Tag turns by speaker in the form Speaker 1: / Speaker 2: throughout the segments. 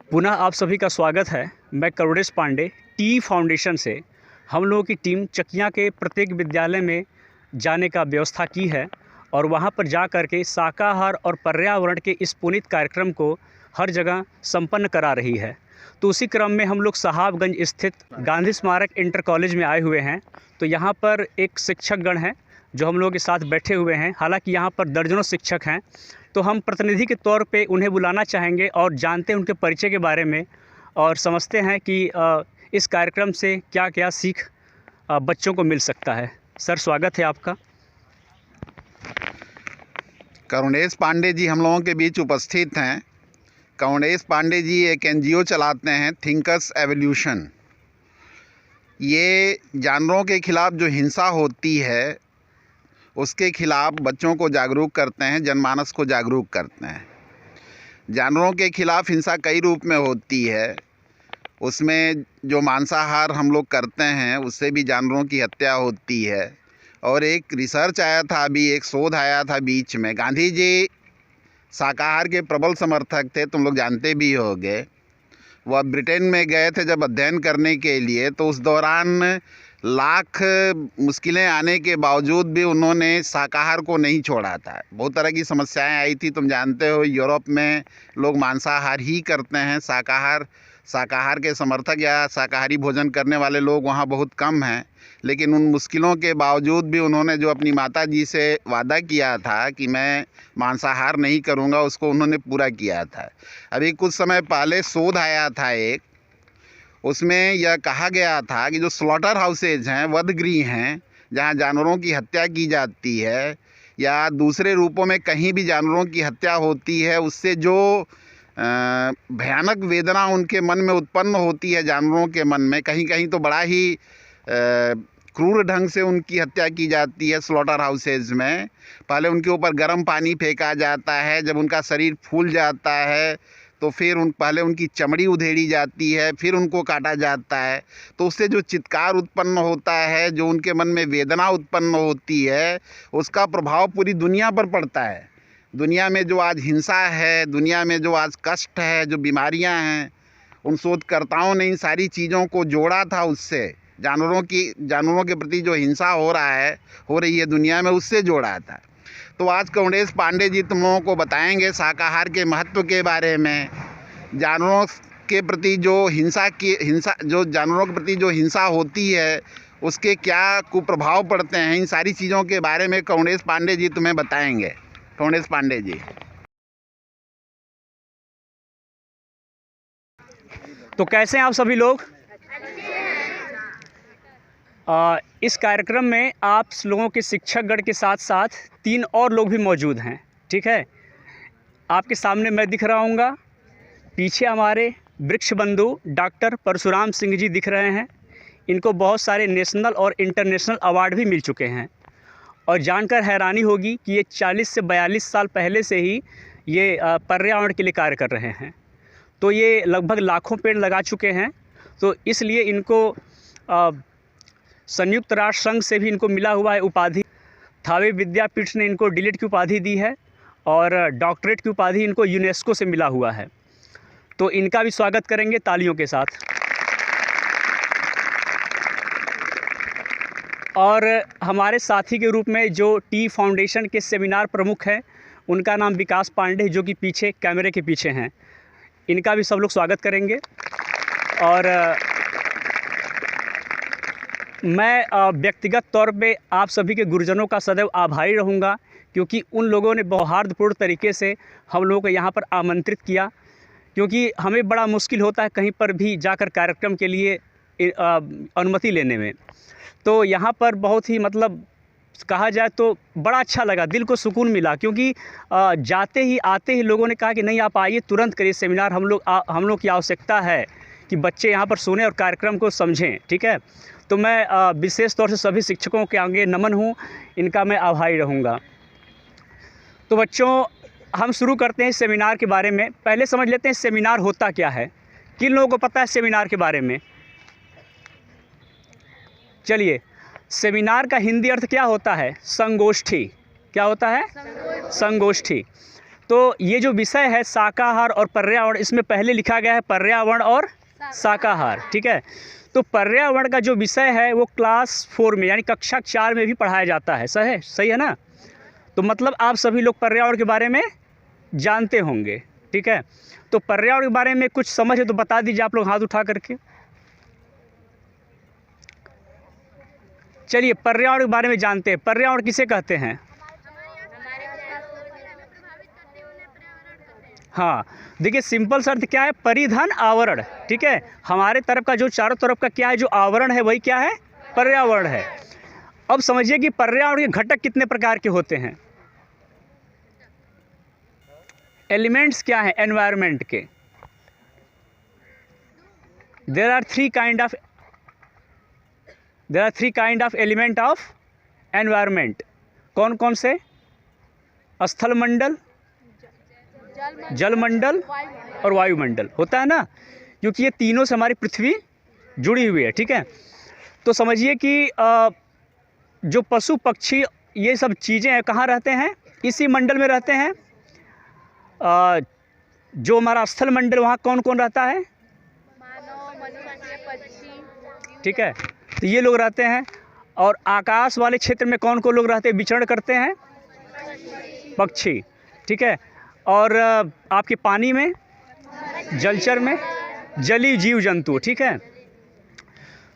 Speaker 1: पुनः आप सभी का स्वागत है। मैं करुणेश पांडे टी फाउंडेशन से। हम लोगों की टीम चकियां के प्रत्येक विद्यालय में जाने का व्यवस्था की है और वहां पर जा कर के शाकाहार और पर्यावरण के इस पुनीत कार्यक्रम को हर जगह संपन्न करा रही है। तो उसी क्रम में हम लोग साहबगंज स्थित गांधी स्मारक इंटर कॉलेज में आए हुए हैं। तो यहाँ पर एक शिक्षकगण हैं जो हम लोगों के साथ बैठे हुए हैं। हालांकि यहाँ पर दर्जनों शिक्षक हैं, तो हम प्रतिनिधि के तौर पे उन्हें बुलाना चाहेंगे और जानते हैं उनके परिचय के बारे में और समझते हैं कि इस कार्यक्रम से क्या क्या सीख बच्चों को मिल सकता है। सर, स्वागत है आपका।
Speaker 2: करुणेश पांडे जी हम लोगों के बीच उपस्थित हैं। करुणेश पांडे जी एक एनजीओ चलाते हैं, थिंकर्स एवोल्यूशन। ये जानवरों के खिलाफ जो हिंसा होती है उसके खिलाफ बच्चों को जागरूक करते हैं, जनमानस को जागरूक करते हैं। जानवरों के खिलाफ हिंसा कई रूप में होती है। उसमें जो मांसाहार हम लोग करते हैं उससे भी जानवरों की हत्या होती है। और एक रिसर्च आया था, अभी एक शोध आया था बीच में। गांधी जी शाकाहार के प्रबल समर्थक थे, तुम लोग जानते भी होंगे। वह ब्रिटेन में गए थे जब अध्ययन करने के लिए, तो उस दौरान लाख मुश्किलें आने के बावजूद भी उन्होंने शाकाहार को नहीं छोड़ा था। बहुत तरह की समस्याएं आई थी, तुम जानते हो। यूरोप में लोग मांसाहार ही करते हैं, शाकाहार के समर्थक या शाकाहारी भोजन करने वाले लोग वहाँ बहुत कम हैं। लेकिन उन मुश्किलों के बावजूद भी उन्होंने जो अपनी माता जी से वादा किया था कि मैं मांसाहार नहीं करूँगा, उसको उन्होंने पूरा किया था। अभी कुछ समय पहले शोध आया था एक, उसमें यह कहा गया था कि जो स्लॉटर हाउसेज हैं, वधगृह हैं, जहाँ जानवरों की हत्या की जाती है या दूसरे रूपों में कहीं भी जानवरों की हत्या होती है, उससे जो भयानक वेदना उनके मन में उत्पन्न होती है, जानवरों के मन में, कहीं कहीं तो बड़ा ही क्रूर ढंग से उनकी हत्या की जाती है। स्लॉटर हाउसेज में पहले उनके ऊपर गर्म पानी फेंका जाता है, जब उनका शरीर फूल जाता है तो फिर पहले उनकी चमड़ी उधेड़ी जाती है, फिर उनको काटा जाता है। तो उससे जो चित्कार उत्पन्न होता है, जो उनके मन में वेदना उत्पन्न होती है, उसका प्रभाव पूरी दुनिया पर पड़ता है। दुनिया में जो आज हिंसा है, दुनिया में जो आज कष्ट है, जो बीमारियां हैं, उन शोधकर्ताओं ने इन सारी चीज़ों को जोड़ा था उससे। जानवरों के प्रति जो हिंसा हो रही है दुनिया में, उससे जोड़ा था। तो आज करुणेश पांडे जी तुम लोगों को बताएंगे शाकाहार के महत्व के बारे में, जानवरों के प्रति जो जानवरों के प्रति जो हिंसा होती है उसके क्या कुप्रभाव पड़ते हैं। इन सारी चीज़ों के बारे में करुणेश पांडे जी तुम्हें बताएंगे। करुणेश पांडे जी।
Speaker 1: तो कैसे हैं आप सभी लोग? इस कार्यक्रम में आप लोगों के शिक्षकगण के साथ साथ 3 और लोग भी मौजूद हैं। ठीक है, आपके सामने मैं दिख रहा हूँगा, पीछे हमारे वृक्ष बंधु डॉक्टर परशुराम सिंह जी दिख रहे हैं। इनको बहुत सारे नेशनल और इंटरनेशनल अवार्ड भी मिल चुके हैं। और जानकर हैरानी होगी कि ये 40 से 42 साल पहले से ही ये पर्यावरण के लिए कार्य कर रहे हैं। तो ये लगभग लाखों पेड़ लगा चुके हैं। तो इसलिए इनको संयुक्त राष्ट्र संघ से भी इनको मिला हुआ है उपाधि। थावे विद्यापीठ ने इनको डीलिट की उपाधि दी है और डॉक्टरेट की उपाधि इनको यूनेस्को से मिला हुआ है। तो इनका भी स्वागत करेंगे तालियों के साथ। और हमारे साथी के रूप में जो टी फाउंडेशन के सेमिनार प्रमुख हैं, उनका नाम विकास पांडे, जो कि पीछे कैमरे के पीछे हैं। इनका भी सब लोग स्वागत करेंगे। और मैं व्यक्तिगत तौर पे आप सभी के गुरुजनों का सदैव आभारी रहूँगा, क्योंकि उन लोगों ने सौहार्दपूर्ण तरीके से हम लोगों को यहाँ पर आमंत्रित किया। क्योंकि हमें बड़ा मुश्किल होता है कहीं पर भी जाकर कार्यक्रम के लिए अनुमति लेने में। तो यहाँ पर बहुत ही कहा जाए तो बड़ा अच्छा लगा, दिल को सुकून मिला। क्योंकि जाते ही आते ही लोगों ने कहा कि नहीं, आप आइए, तुरंत करिए सेमिनार। हम लोग की आवश्यकता है कि बच्चे यहाँ पर सुने और कार्यक्रम को समझें। ठीक है, तो मैं विशेष तौर से सभी शिक्षकों के आगे नमन हूँ, इनका मैं आभारी रहूँगा। तो बच्चों, हम शुरू करते हैं सेमिनार के बारे में। पहले समझ लेते हैं सेमिनार होता क्या है। किन लोगों को पता है सेमिनार के बारे में? चलिए, सेमिनार का हिंदी अर्थ क्या होता है? संगोष्ठी। क्या होता है? संगोष्ठी। तो ये जो विषय है शाकाहार और पर्यावरण, इसमें पहले लिखा गया है पर्यावरण और शाकाहार, ठीक है। तो पर्यावरण का जो विषय है वो क्लास 4 में यानी कक्षा 4 में भी पढ़ाया जाता है, सही है ना। तो मतलब आप सभी लोग पर्यावरण के बारे में जानते होंगे, ठीक है। तो पर्यावरण के बारे में कुछ समझ है तो बता दीजिए आप लोग हाथ उठा करके। चलिए पर्यावरण के बारे में जानते हैं। पर्यावरण किसे कहते हैं? हाँ, देखिए सिंपल सा अर्थ क्या है, परिधन आवरण, ठीक है। हमारे तरफ का जो चारों तरफ का क्या है, जो आवरण है वही क्या है, पर्यावरण है। अब समझिए कि पर्यावरण के घटक कितने प्रकार के होते हैं। एलिमेंट्स क्या है एनवायरनमेंट के? There are three kind of element of environment. कौन कौन से? स्थलमंडल, जलमंडल और वायुमंडल होता है ना, क्योंकि ये तीनों से हमारी पृथ्वी जुड़ी हुई है, ठीक है। तो समझिए कि जो पशु पक्षी ये सब चीज़ें हैं कहाँ रहते हैं, इसी मंडल में रहते हैं। जो हमारा स्थल मंडल वहाँ कौन कौन रहता है, ठीक है, तो ये लोग रहते हैं। और आकाश वाले क्षेत्र में कौन कौन लोग रहते हैं, विचरण करते हैं, पक्षी, ठीक है। और आपके पानी में, जलचर में जलीय जीव जंतु, ठीक है।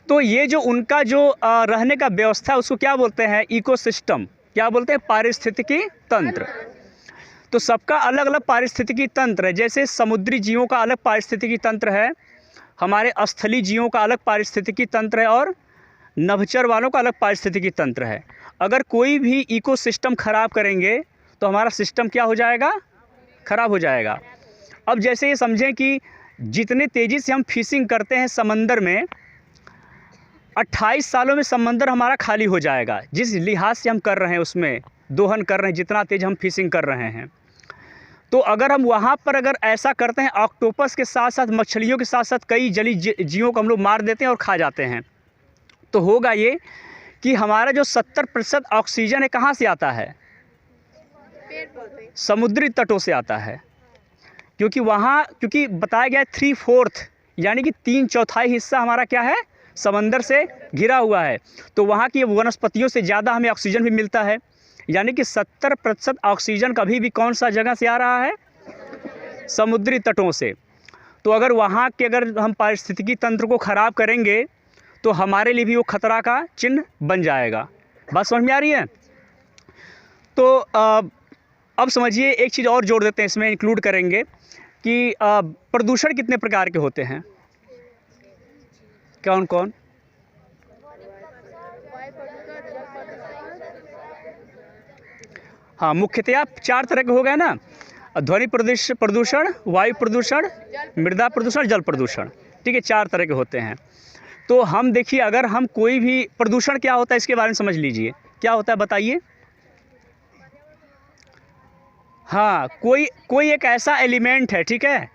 Speaker 1: तो ये जो उनका जो रहने का व्यवस्था उसको क्या बोलते हैं, इकोसिस्टम, क्या बोलते हैं, पारिस्थितिकी तंत्र। तो सबका अलग अलग पारिस्थितिकी तंत्र है। जैसे समुद्री जीवों का अलग पारिस्थितिकी तंत्र है, हमारे स्थलीय जीवों का अलग पारिस्थितिकी तंत्र है, और नभचर वालों का अलग पारिस्थितिकी तंत्र है। अगर कोई भी इकोसिस्टम खराब करेंगे तो हमारा सिस्टम क्या हो जाएगा, खराब हो जाएगा। अब जैसे ये समझें कि जितने तेज़ी से हम फिशिंग करते हैं समंदर में, 28 सालों में समंदर हमारा खाली हो जाएगा। जिस लिहाज से हम कर रहे हैं, उसमें दोहन कर रहे हैं, जितना तेज़ हम फिशिंग कर रहे हैं। तो अगर हम वहाँ पर अगर ऐसा करते हैं, ऑक्टोपस के साथ साथ मछलियों के साथ साथ कई जलीय जीवों को हम लोग मार देते हैं और खा जाते हैं, तो होगा ये कि हमारा जो 70% ऑक्सीजन है कहाँ से आता है, समुद्री तटों से आता है। क्योंकि बताया गया है 3/4 यानी कि 3/4 हिस्सा हमारा क्या है, समंदर से घिरा हुआ है। तो वहाँ की वनस्पतियों से ज़्यादा हमें ऑक्सीजन भी मिलता है। यानी कि 70% ऑक्सीजन कभी भी कौन सा जगह से आ रहा है, समुद्री तटों से। तो अगर वहाँ के अगर हम पारिस्थितिकी तंत्र को ख़राब करेंगे तो हमारे लिए भी वो खतरा का चिन्ह बन जाएगा। बात समझ में आ रही है? तो अब समझिए एक चीज़ और जोड़ देते हैं, इसमें इंक्लूड करेंगे कि प्रदूषण कितने प्रकार के होते हैं, कौन कौन? हाँ, मुख्यतया 4 तरह के हो गए ना, ध्वनि प्रदूषण, वायु प्रदूषण, मृदा प्रदूषण, जल प्रदूषण, ठीक है, 4 तरह के होते हैं। तो हम देखिए, अगर हम कोई भी प्रदूषण क्या होता है इसके बारे में समझ लीजिए, क्या होता है बताइए। हाँ, कोई एक ऐसा एलिमेंट है, ठीक है,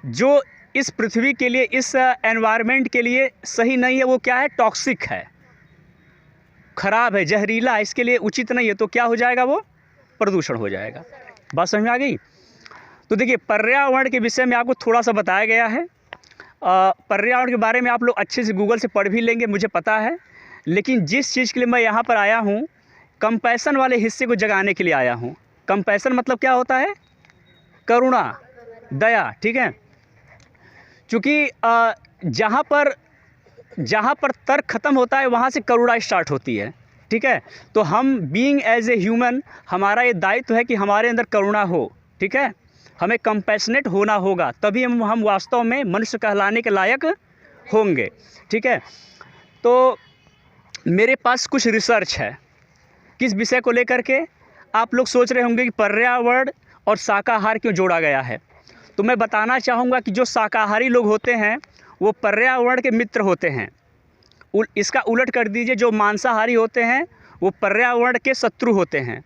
Speaker 1: जो इस पृथ्वी के लिए, इस एनवायरनमेंट के लिए सही नहीं है, वो क्या है, टॉक्सिक है, खराब है, जहरीला है, इसके लिए उचित नहीं है, तो क्या हो जाएगा, वो प्रदूषण हो जाएगा। बात समझ में आ गई? तो देखिए पर्यावरण के विषय में आपको थोड़ा सा बताया गया है। पर्यावरण के बारे में आप लोग अच्छे से गूगल से पढ़ भी लेंगे, मुझे पता है। लेकिन जिस चीज़ के लिए मैं यहाँ पर आया हूँ, कंपैशन वाले हिस्से को जगाने के लिए आया हूँ। कंपैशन मतलब क्या होता है, करुणा, दया, ठीक है। क्योंकि जहाँ पर तर्क ख़त्म होता है वहाँ से करुणा स्टार्ट होती है, ठीक है। तो हम बीइंग एज ए ह्यूमन, हमारा ये दायित्व है कि हमारे अंदर करुणा हो, ठीक है। हमें कंपैशनेट होना होगा, तभी हम वास्तव में मनुष्य कहलाने के लायक होंगे, ठीक है। तो मेरे पास कुछ रिसर्च है, किस विषय को लेकर के आप लोग सोच रहे होंगे कि पर्यावरण और शाकाहार क्यों जोड़ा गया है। तो मैं बताना चाहूँगा कि जो शाकाहारी लोग होते हैं वो पर्यावरण के मित्र होते हैं। इसका उलट कर दीजिए, जो मांसाहारी होते हैं वो पर्यावरण के शत्रु होते हैं।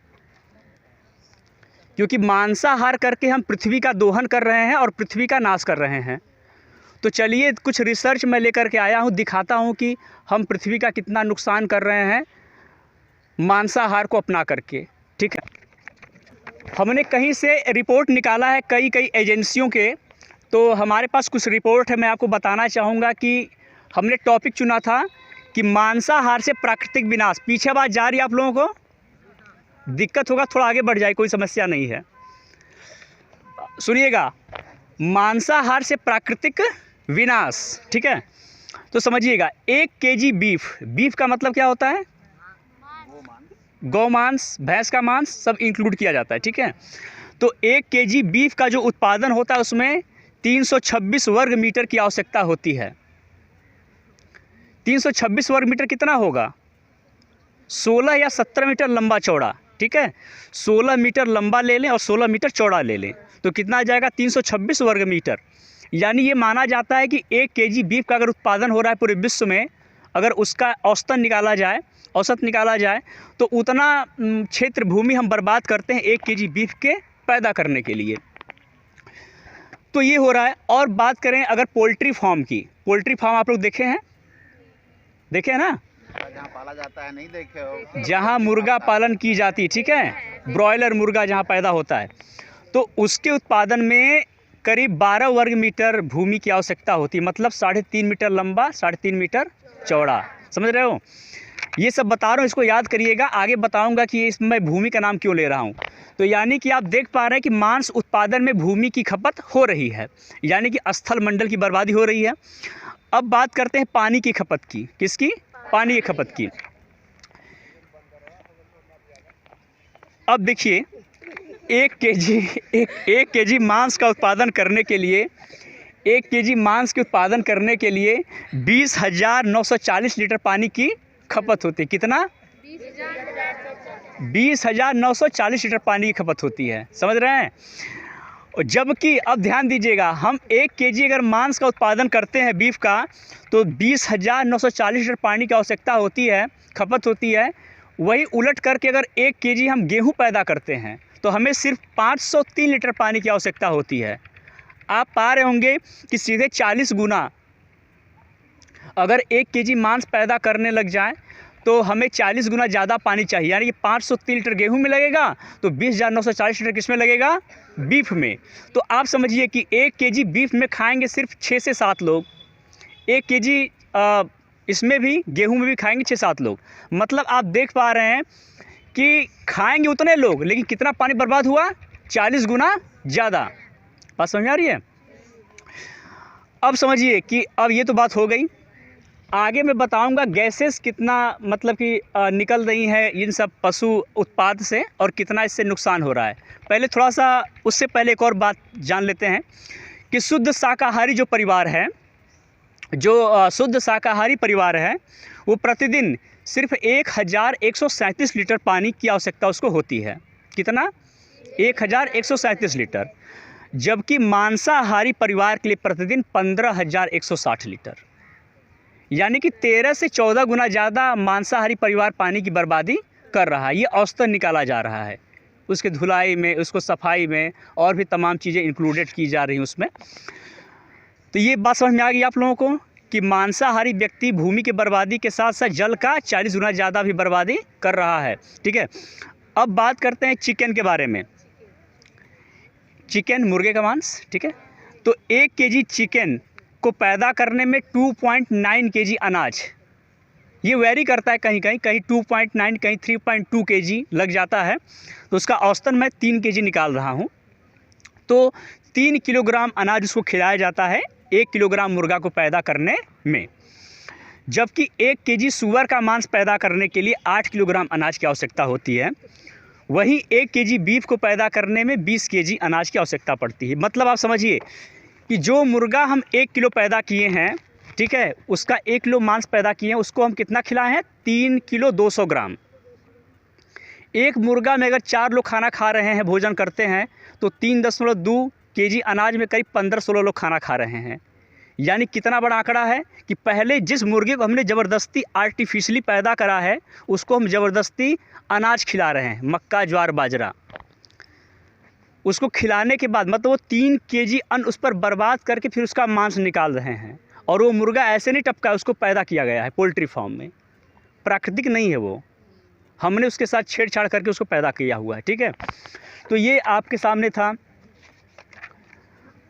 Speaker 1: क्योंकि मांसाहार करके हम पृथ्वी का दोहन कर रहे हैं और पृथ्वी का नाश कर रहे हैं। तो चलिए कुछ रिसर्च मैं लेकर के आया हूँ, दिखाता हूँ कि हम पृथ्वी का कितना नुकसान कर रहे हैं मांसाहार को अपना करके, ठीक है। हमने कहीं से रिपोर्ट निकाला है कई एजेंसियों के, तो हमारे पास कुछ रिपोर्ट है। मैं आपको बताना चाहूँगा कि हमने टॉपिक चुना था कि मांसाहार से प्राकृतिक विनाश। पीछे आवाज़ जा रही है आप लोगों को? दिक्कत होगा, थोड़ा आगे बढ़ जाए, कोई समस्या नहीं है। सुनिएगा, मांसाहार से प्राकृतिक विनाश, ठीक है। तो समझिएगा, 1 केजी बीफ का मतलब क्या होता है? गौमांस, भैंस का मांस सब इंक्लूड किया जाता है, ठीक है। तो 1 केजी बीफ का जो उत्पादन होता है उसमें 326 वर्ग मीटर की आवश्यकता होती है। 326 वर्ग मीटर कितना होगा? 16 या 17 मीटर लंबा चौड़ा, ठीक है। 16 मीटर लंबा ले लें और 16 मीटर चौड़ा ले लें तो कितना आ जाएगा? 326 वर्ग मीटर। यानी ये माना जाता है कि 1 केजी बीफ का अगर उत्पादन हो रहा है पूरे विश्व में, अगर उसका औसत निकाला जाए तो उतना क्षेत्र भूमि हम बर्बाद करते हैं 1 केजी बीफ के पैदा करने के लिए। तो ये हो रहा है। और बात करें अगर पोल्ट्री फार्म की, पोल्ट्री फार्म आप लोग देखे हैं ना?
Speaker 2: जहाँ पाला जाता है, नहीं देखे हो?
Speaker 1: जहाँ मुर्गा पालन की जाती, ठीक है, ब्रॉयलर मुर्गा जहाँ पैदा होता है, तो उसके उत्पादन में करीब 12 वर्ग मीटर भूमि की आवश्यकता होती है। मतलब 3.5 मीटर लंबा, 3.5 मीटर चौड़ा। समझ रहे हो? ये सब बता रहा हूँ, इसको याद करिएगा। आगे बताऊंगा कि इसमें मैं भूमि का नाम क्यों ले रहा हूँ। तो यानी कि आप देख पा रहे हैं कि मांस उत्पादन में भूमि की खपत हो रही है, यानी कि स्थल मंडल की बर्बादी हो रही है। अब बात करते हैं पानी की खपत की। किसकी? पानी की खपत की। अब देखिए, 1 केजी मांस का उत्पादन करने के लिए 1 केजी मांस के उत्पादन करने के लिए 20,940 लीटर पानी की खपत होती है। कितना? 20,940 लीटर पानी की खपत होती है। समझ रहे हैं? और जबकि अब ध्यान दीजिएगा, हम 1 केजी अगर मांस का उत्पादन करते हैं बीफ का, तो 20,940 लीटर पानी की आवश्यकता होती है, खपत होती है। वही उलट करके अगर 1 केजी हम गेहूं पैदा करते हैं तो हमें सिर्फ 503 लीटर पानी की आवश्यकता होती है। आप पा रहे होंगे कि सीधे 40 गुना अगर 1 केजी मांस पैदा करने लग जाए तो हमें 40 गुना ज़्यादा पानी चाहिए। यानी कि 503 लीटर गेहूं में लगेगा तो 20,940 लीटर किस में लगेगा? बीफ में। तो आप समझिए कि 1 केजी बीफ में खाएंगे सिर्फ 6 से 7 लोग। 1 केजी इसमें भी, गेहूं में भी खाएंगे 6-7 लोग। मतलब आप देख पा रहे हैं कि खाएंगे उतने लोग, लेकिन कितना पानी बर्बाद हुआ? 40 गुना ज़्यादा। बात समझ आ रही है? अब समझिए कि अब ये तो बात हो गई। आगे मैं बताऊंगा गैसेस कितना मतलब कि निकल रही हैं इन सब पशु उत्पाद से और कितना इससे नुकसान हो रहा है। पहले थोड़ा सा उससे पहले एक और बात जान लेते हैं कि शुद्ध शाकाहारी परिवार है वो प्रतिदिन सिर्फ 1,137 लीटर पानी की आवश्यकता उसको होती है। कितना? 1,137 लीटर। जबकि मांसाहारी परिवार के लिए प्रतिदिन 15,160 लीटर। यानी कि 13 से 14 गुना ज़्यादा मांसाहारी परिवार पानी की बर्बादी कर रहा है। ये औसतन निकाला जा रहा है। उसके धुलाई में, उसको सफाई में और भी तमाम चीज़ें इंक्लूडेड की जा रही हैं उसमें। तो ये बात समझ में आ गई आप लोगों को कि मांसाहारी व्यक्ति भूमि की बर्बादी के साथ साथ जल का 40 गुना ज़्यादा भी बर्बादी कर रहा है, ठीक है। अब बात करते हैं चिकन के बारे में। चिकन, मुर्गे का मांस, ठीक है। तो 1 केजी चिकन को पैदा करने में 2.9 केजी अनाज, ये वेरी करता है, कहीं 2.9, कहीं 3.2 केजी लग जाता है। तो उसका औसतन मैं 3 केजी निकाल रहा हूँ। तो 3 किलोग्राम अनाज उसको खिलाया जाता है 1 किलोग्राम मुर्गा को पैदा करने में। जबकि 1 केजी सूअर का मांस पैदा करने के लिए 8 किलोग्राम अनाज की आवश्यकता होती है। वहीं 1 केजी बीफ को पैदा करने में 20 केजी अनाज की आवश्यकता पड़ती है। मतलब आप समझिए कि जो मुर्गा हम 1 किलो पैदा किए हैं, ठीक है, उसका 1 किलो मांस पैदा किए हैं, उसको हम कितना खिलाए हैं? 3 किलो 200 ग्राम। एक मुर्गा में अगर 4 लोग खाना खा रहे हैं, भोजन करते हैं, तो 3.2 केजी अनाज में करीब 15-16 लोग खाना खा रहे हैं। यानी कितना बड़ा आंकड़ा है कि पहले जिस मुर्गे को हमने ज़बरदस्ती आर्टिफिशियली पैदा करा है, उसको हम ज़बरदस्ती अनाज खिला रहे हैं, मक्का, ज्वार, बाजरा। उसको खिलाने के बाद मतलब वो 3 केजी अन्न उस पर बर्बाद करके फिर उसका मांस निकाल रहे हैं। और वो मुर्गा ऐसे नहीं टपका, उसको पैदा किया गया है पोल्ट्री फार्म में, प्राकृतिक नहीं है वो। हमने उसके साथ छेड़छाड़ करके उसको पैदा किया हुआ है। ठीक है, तो ये आपके सामने था।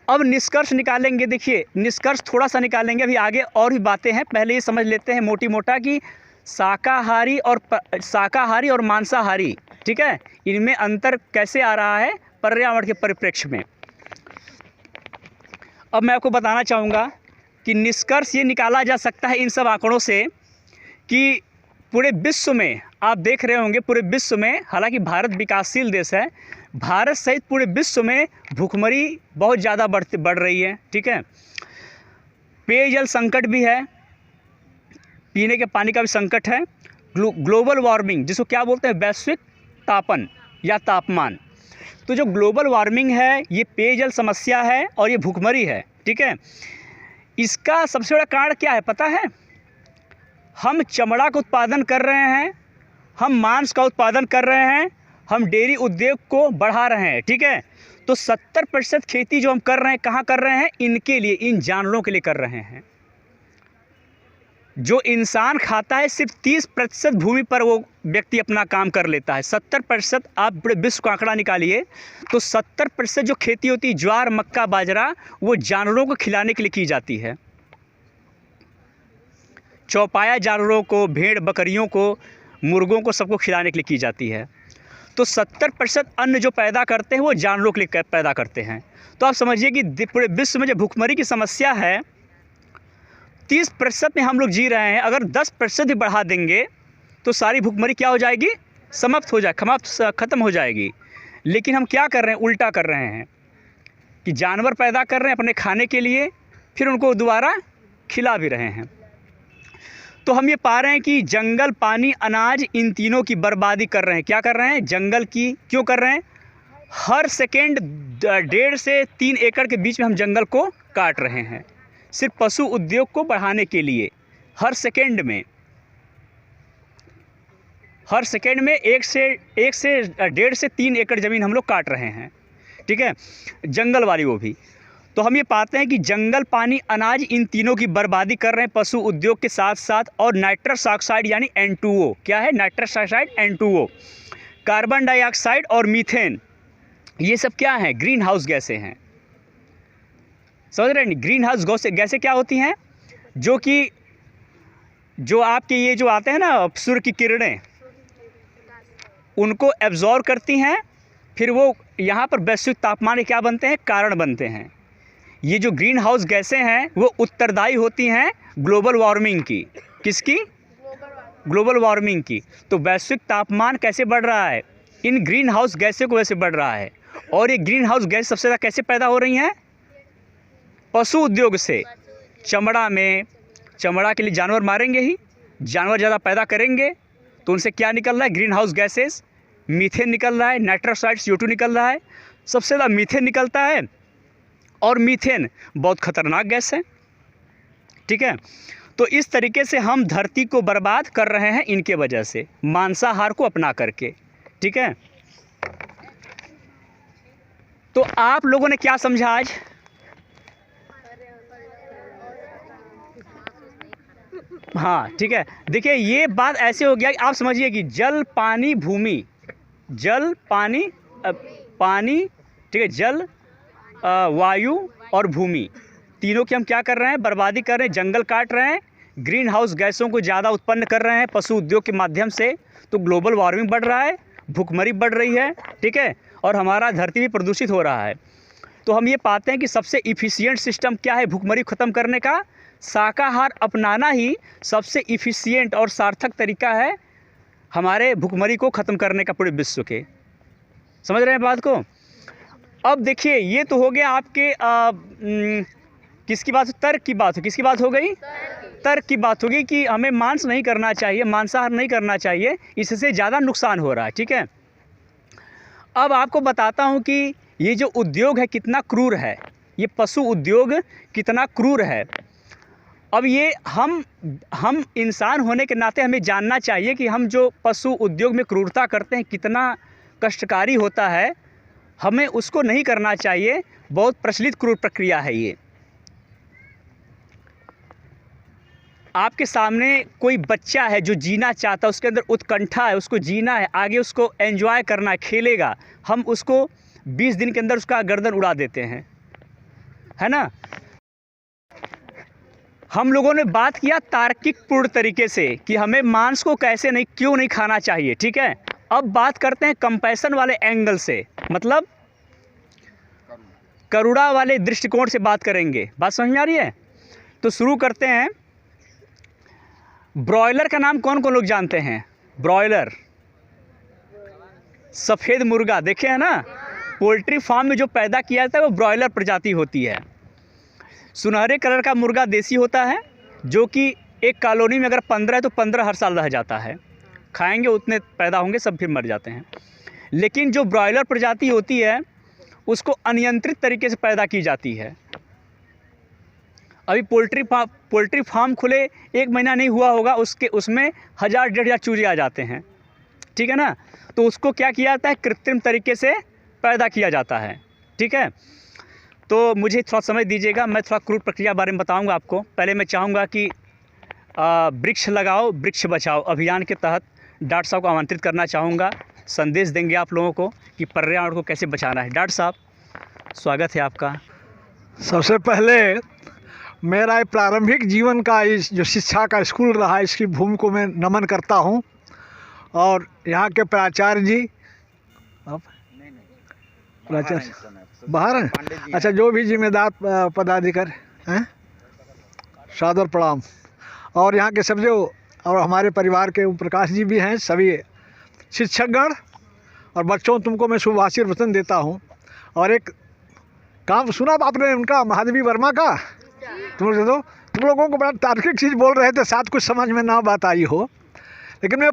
Speaker 1: अब निष्कर्ष निकालेंगे। देखिए निष्कर्ष थोड़ा सा निकालेंगे, अभी आगे और भी बातें हैं। पहले ये समझ लेते हैं मोटी मोटा कि शाकाहारी और मांसाहारी, ठीक है, इनमें अंतर कैसे आ रहा है पर्यावरण के परिप्रेक्ष्य में। अब मैं आपको बताना चाहूँगा कि निष्कर्ष ये निकाला जा सकता है इन सब आंकड़ों से कि पूरे विश्व में आप देख रहे होंगे, पूरे विश्व में, हालांकि भारत विकासशील देश है, भारत सहित पूरे विश्व में भूखमरी बहुत ज़्यादा बढ़ रही है। ठीक है, पेयजल संकट भी है, पीने के पानी का भी संकट है। ग्लोबल वार्मिंग, जिसको क्या बोलते हैं, वैश्विक तापन या तापमान। तो जो ग्लोबल वार्मिंग है, ये पेयजल समस्या है और ये भूखमरी है। ठीक है, इसका सबसे बड़ा कारण क्या है पता है? हम चमड़ा का उत्पादन कर रहे हैं, हम मांस का उत्पादन कर रहे हैं, हम डेयरी उद्योग को बढ़ा रहे हैं। ठीक है, तो 70% खेती जो हम कर रहे हैं, कहाँ कर रहे हैं? इनके लिए, इन जानवरों के लिए कर रहे हैं। जो इंसान खाता है सिर्फ 30% भूमि पर वो व्यक्ति अपना काम कर लेता है। 70% आप पूरे विश्व का आंकड़ा निकालिए तो 70% जो खेती होती है, ज्वार, मक्का, बाजरा, वो जानवरों को खिलाने के लिए की जाती है। चौपाया जानवरों को, भेड़ बकरियों को, मुर्गों को, सबको खिलाने के लिए की जाती है। तो 70% अन्न जो पैदा करते हैं वो जानवरों के लिए पैदा करते हैं। तो आप समझिए कि पूरे विश्व में जो भूखमरी की समस्या है, 30% में हम लोग जी रहे हैं। अगर 10% भी बढ़ा देंगे तो सारी भूखमरी क्या हो जाएगी? समाप्त हो जाए, ख़त्म हो जाएगी। लेकिन हम क्या कर रहे हैं? उल्टा कर रहे हैं कि जानवर पैदा कर रहे हैं अपने खाने के लिए, फिर उनको दोबारा खिला भी रहे हैं। तो हम ये पा रहे हैं कि जंगल, पानी, अनाज, इन तीनों की बर्बादी कर रहे हैं। क्या कर रहे हैं? जंगल की। क्यों कर रहे हैं? हर सेकेंड 1.5 से 3 एकड़ के बीच में हम जंगल को काट रहे हैं, सिर्फ पशु उद्योग को बढ़ाने के लिए। हर सेकेंड में 1 से 1.5 से 3 एकड़ ज़मीन हम लोग काट रहे हैं। ठीक है, जंगल वाली वो भी। तो हम ये पाते हैं कि जंगल, पानी, अनाज, इन तीनों की बर्बादी कर रहे हैं पशु उद्योग के साथ साथ। और नाइट्रस ऑक्साइड यानी N2O, क्या है nitrous oxide? N2O, carbon dioxide और मीथेन, ये सब क्या है? ग्रीन हाउस गैसें हैं। समझ रहे हैं? ग्रीन हाउस गैसें क्या होती हैं? जो आपके ये जो आते हैं ना, सूर्य की किरणें, उनको एब्जॉर्ब करती हैं, फिर वो यहाँ पर वैश्विक तापमान के क्या बनते हैं? कारण बनते हैं। ये जो ग्रीन हाउस गैसें हैं वो उत्तरदायी होती हैं ग्लोबल वार्मिंग की। किसकी? ग्लोबल वार्मिंग की। तो वैश्विक तापमान कैसे बढ़ रहा है? इन ग्रीन हाउस गैसें को वैसे बढ़ रहा है। और ये ग्रीन हाउस गैस सबसे ज़्यादा कैसे पैदा हो रही हैं? पशु उद्योग से। चमड़ा के लिए जानवर मारेंगे ही, जानवर ज़्यादा पैदा करेंगे तो उनसे क्या निकल रहा है? ग्रीन हाउस गैसेस, मीथेन निकल रहा है, नाइट्रस ऑक्साइड CO2 निकल रहा है। सबसे ज़्यादा मीथेन निकलता है, और मीथेन बहुत खतरनाक गैस है। ठीक है, तो इस तरीके से हम धरती को बर्बाद कर रहे हैं इनके वजह से, मांसाहार को अपना करके। ठीक है, तो आप लोगों ने क्या समझा आज? हाँ ठीक है, देखिए ये बात ऐसे हो गया कि आप समझिए कि जल, पानी, भूमि, जल, पानी, पानी, ठीक है, जल, वायु और भूमि, तीनों की हम क्या कर रहे हैं? बर्बादी कर रहे हैं, जंगल काट रहे हैं, ग्रीन हाउस गैसों को ज़्यादा उत्पन्न कर रहे हैं पशु उद्योग के माध्यम से। तो ग्लोबल वार्मिंग बढ़ रहा है, भूखमरी बढ़ रही है। ठीक है, और हमारा धरती भी प्रदूषित हो रहा है। तो हम ये पाते हैं कि सबसे इफ़िशियंट सिस्टम क्या है भूखमरी ख़त्म करने का? शाकाहार अपनाना ही सबसे इफ़िशियंट और सार्थक तरीका है हमारे भूखमरी को ख़त्म करने का पूरे विश्व के। समझ रहे हैं बात को? अब देखिए ये तो हो गया आपके किसकी बात? तर्क की बात हो। किसकी बात हो गई? तर्क की बात होगी कि हमें मांस नहीं करना चाहिए, मांसाहार नहीं करना चाहिए, इससे ज़्यादा नुकसान हो रहा है। ठीक है, अब आपको बताता हूँ कि ये जो उद्योग है कितना क्रूर है, ये पशु उद्योग कितना क्रूर है। अब ये हम इंसान होने के नाते हमें जानना चाहिए कि हम जो पशु उद्योग में क्रूरता करते हैं कितना कष्टकारी होता है, हमें उसको नहीं करना चाहिए। बहुत प्रचलित क्रूर प्रक्रिया है ये। आपके सामने कोई बच्चा है जो जीना चाहता है, उसके अंदर उत्कंठा है, उसको जीना है, आगे उसको एंजॉय करना है, खेलेगा, हम उसको 20 दिन के अंदर उसका गर्दन उड़ा देते हैं, है ना। हम लोगों ने बात किया तार्किक पूर्ण तरीके से कि हमें मांस को कैसे नहीं, क्यों नहीं खाना चाहिए, ठीक है। अब बात करते हैं कंपैशन वाले एंगल से, मतलब करुणा वाले दृष्टिकोण से बात करेंगे। बात समझ में आ रही है? तो शुरू करते हैं। ब्रॉयलर का नाम कौन कौन लोग जानते हैं? ब्रॉयलर, सफ़ेद मुर्गा, देखे हैं ना, पोल्ट्री फार्म में जो पैदा किया जाता है वो ब्रॉयलर प्रजाति होती है। सुनहरे कलर का मुर्गा देसी होता है, जो कि एक कॉलोनी में अगर 15 है तो 15 हर साल रह जाता है, खाएंगे उतने पैदा होंगे, सब फिर मर जाते हैं। लेकिन जो ब्रॉयलर प्रजाति होती है उसको अनियंत्रित तरीके से पैदा की जाती है। अभी पोल्ट्री फार्म खुले 1 महीना नहीं हुआ होगा, उसमें 1000-1500 चूजे आ जाते हैं, ठीक है ना। तो उसको क्या किया जाता है? कृत्रिम तरीके से पैदा किया जाता है, ठीक है। तो मुझे थोड़ा समय दीजिएगा, मैं थोड़ा क्रूर प्रक्रिया बारे में बताऊंगा आपको। पहले मैं चाहूँगा कि वृक्ष लगाओ वृक्ष बचाओ अभियान के तहत डॉक्टर साहब को आमंत्रित करना चाहूँगा। संदेश देंगे आप लोगों को कि पर्यावरण को कैसे बचाना है। डॉक्टर साहब, स्वागत है आपका।
Speaker 3: सबसे पहले मेरा ये प्रारंभिक जीवन का इस जो शिक्षा का स्कूल रहा, इसकी भूमि को मैं नमन करता हूँ। और यहाँ के प्राचार्य जी, अब प्राचार्य बाहर हैं, अच्छा, जो भी जिम्मेदार पदाधिकारी हैं, सादर प्रणाम। और यहाँ के सब जो, और हमारे परिवार के प्रकाश जी भी हैं, सभी शिक्षकगण और बच्चों, तुमको मैं शुभ आशीर्वचन देता हूँ। और एक काम सुना आपने उनका, महादेवी वर्मा का, तुम लोगों को बड़ा तार्किक चीज़ बोल रहे थे, साथ कुछ समझ में ना बात आई हो, लेकिन मैं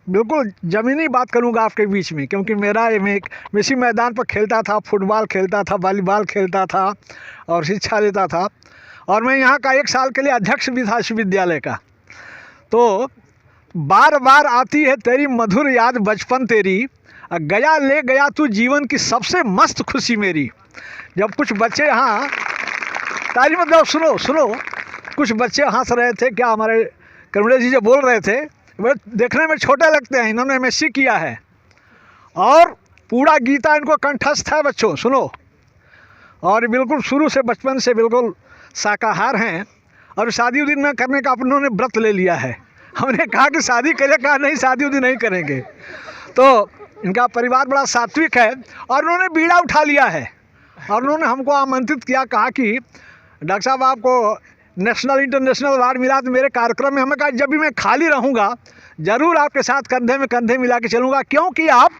Speaker 3: बिल्कुल ज़मीनी बात करूंगा आपके बीच में, क्योंकि मैं इसी मैदान पर खेलता था, फुटबॉल खेलता था, वॉलीबॉल खेलता था और शिक्षा लेता था। और मैं यहाँ का 1 साल के लिए अध्यक्ष भी था विश्वविद्यालय का। तो बार बार आती है तेरी मधुर याद बचपन तेरी, गया ले गया तू जीवन की सबसे मस्त खुशी मेरी। जब कुछ बच्चे यहाँ तारी, मतलब सुनो, कुछ बच्चे हंस रहे थे, क्या हमारे करुणा जी जो बोल रहे थे, वे देखने में छोटे लगते हैं, इन्होंने MSc किया है और पूरा गीता इनको कंठस्थ है। बच्चों सुनो, और बिल्कुल शुरू से बचपन से बिल्कुल शाकाहार हैं, और शादी उदी न करने का उन्होंने व्रत ले लिया है। हमने कहा कि शादी करें, कहा नहीं शादी उदी नहीं करेंगे। तो इनका परिवार बड़ा सात्विक है, और उन्होंने बीड़ा उठा लिया है, और उन्होंने हमको आमंत्रित किया, कहा कि डॉक्टर साहब आपको नेशनल इंटरनेशनल अवार्ड मिला तो मेरे कार्यक्रम में, हमें कहा जब भी मैं खाली रहूँगा ज़रूर आपके साथ कंधे में कंधे मिला के चलूँगा, क्योंकि आप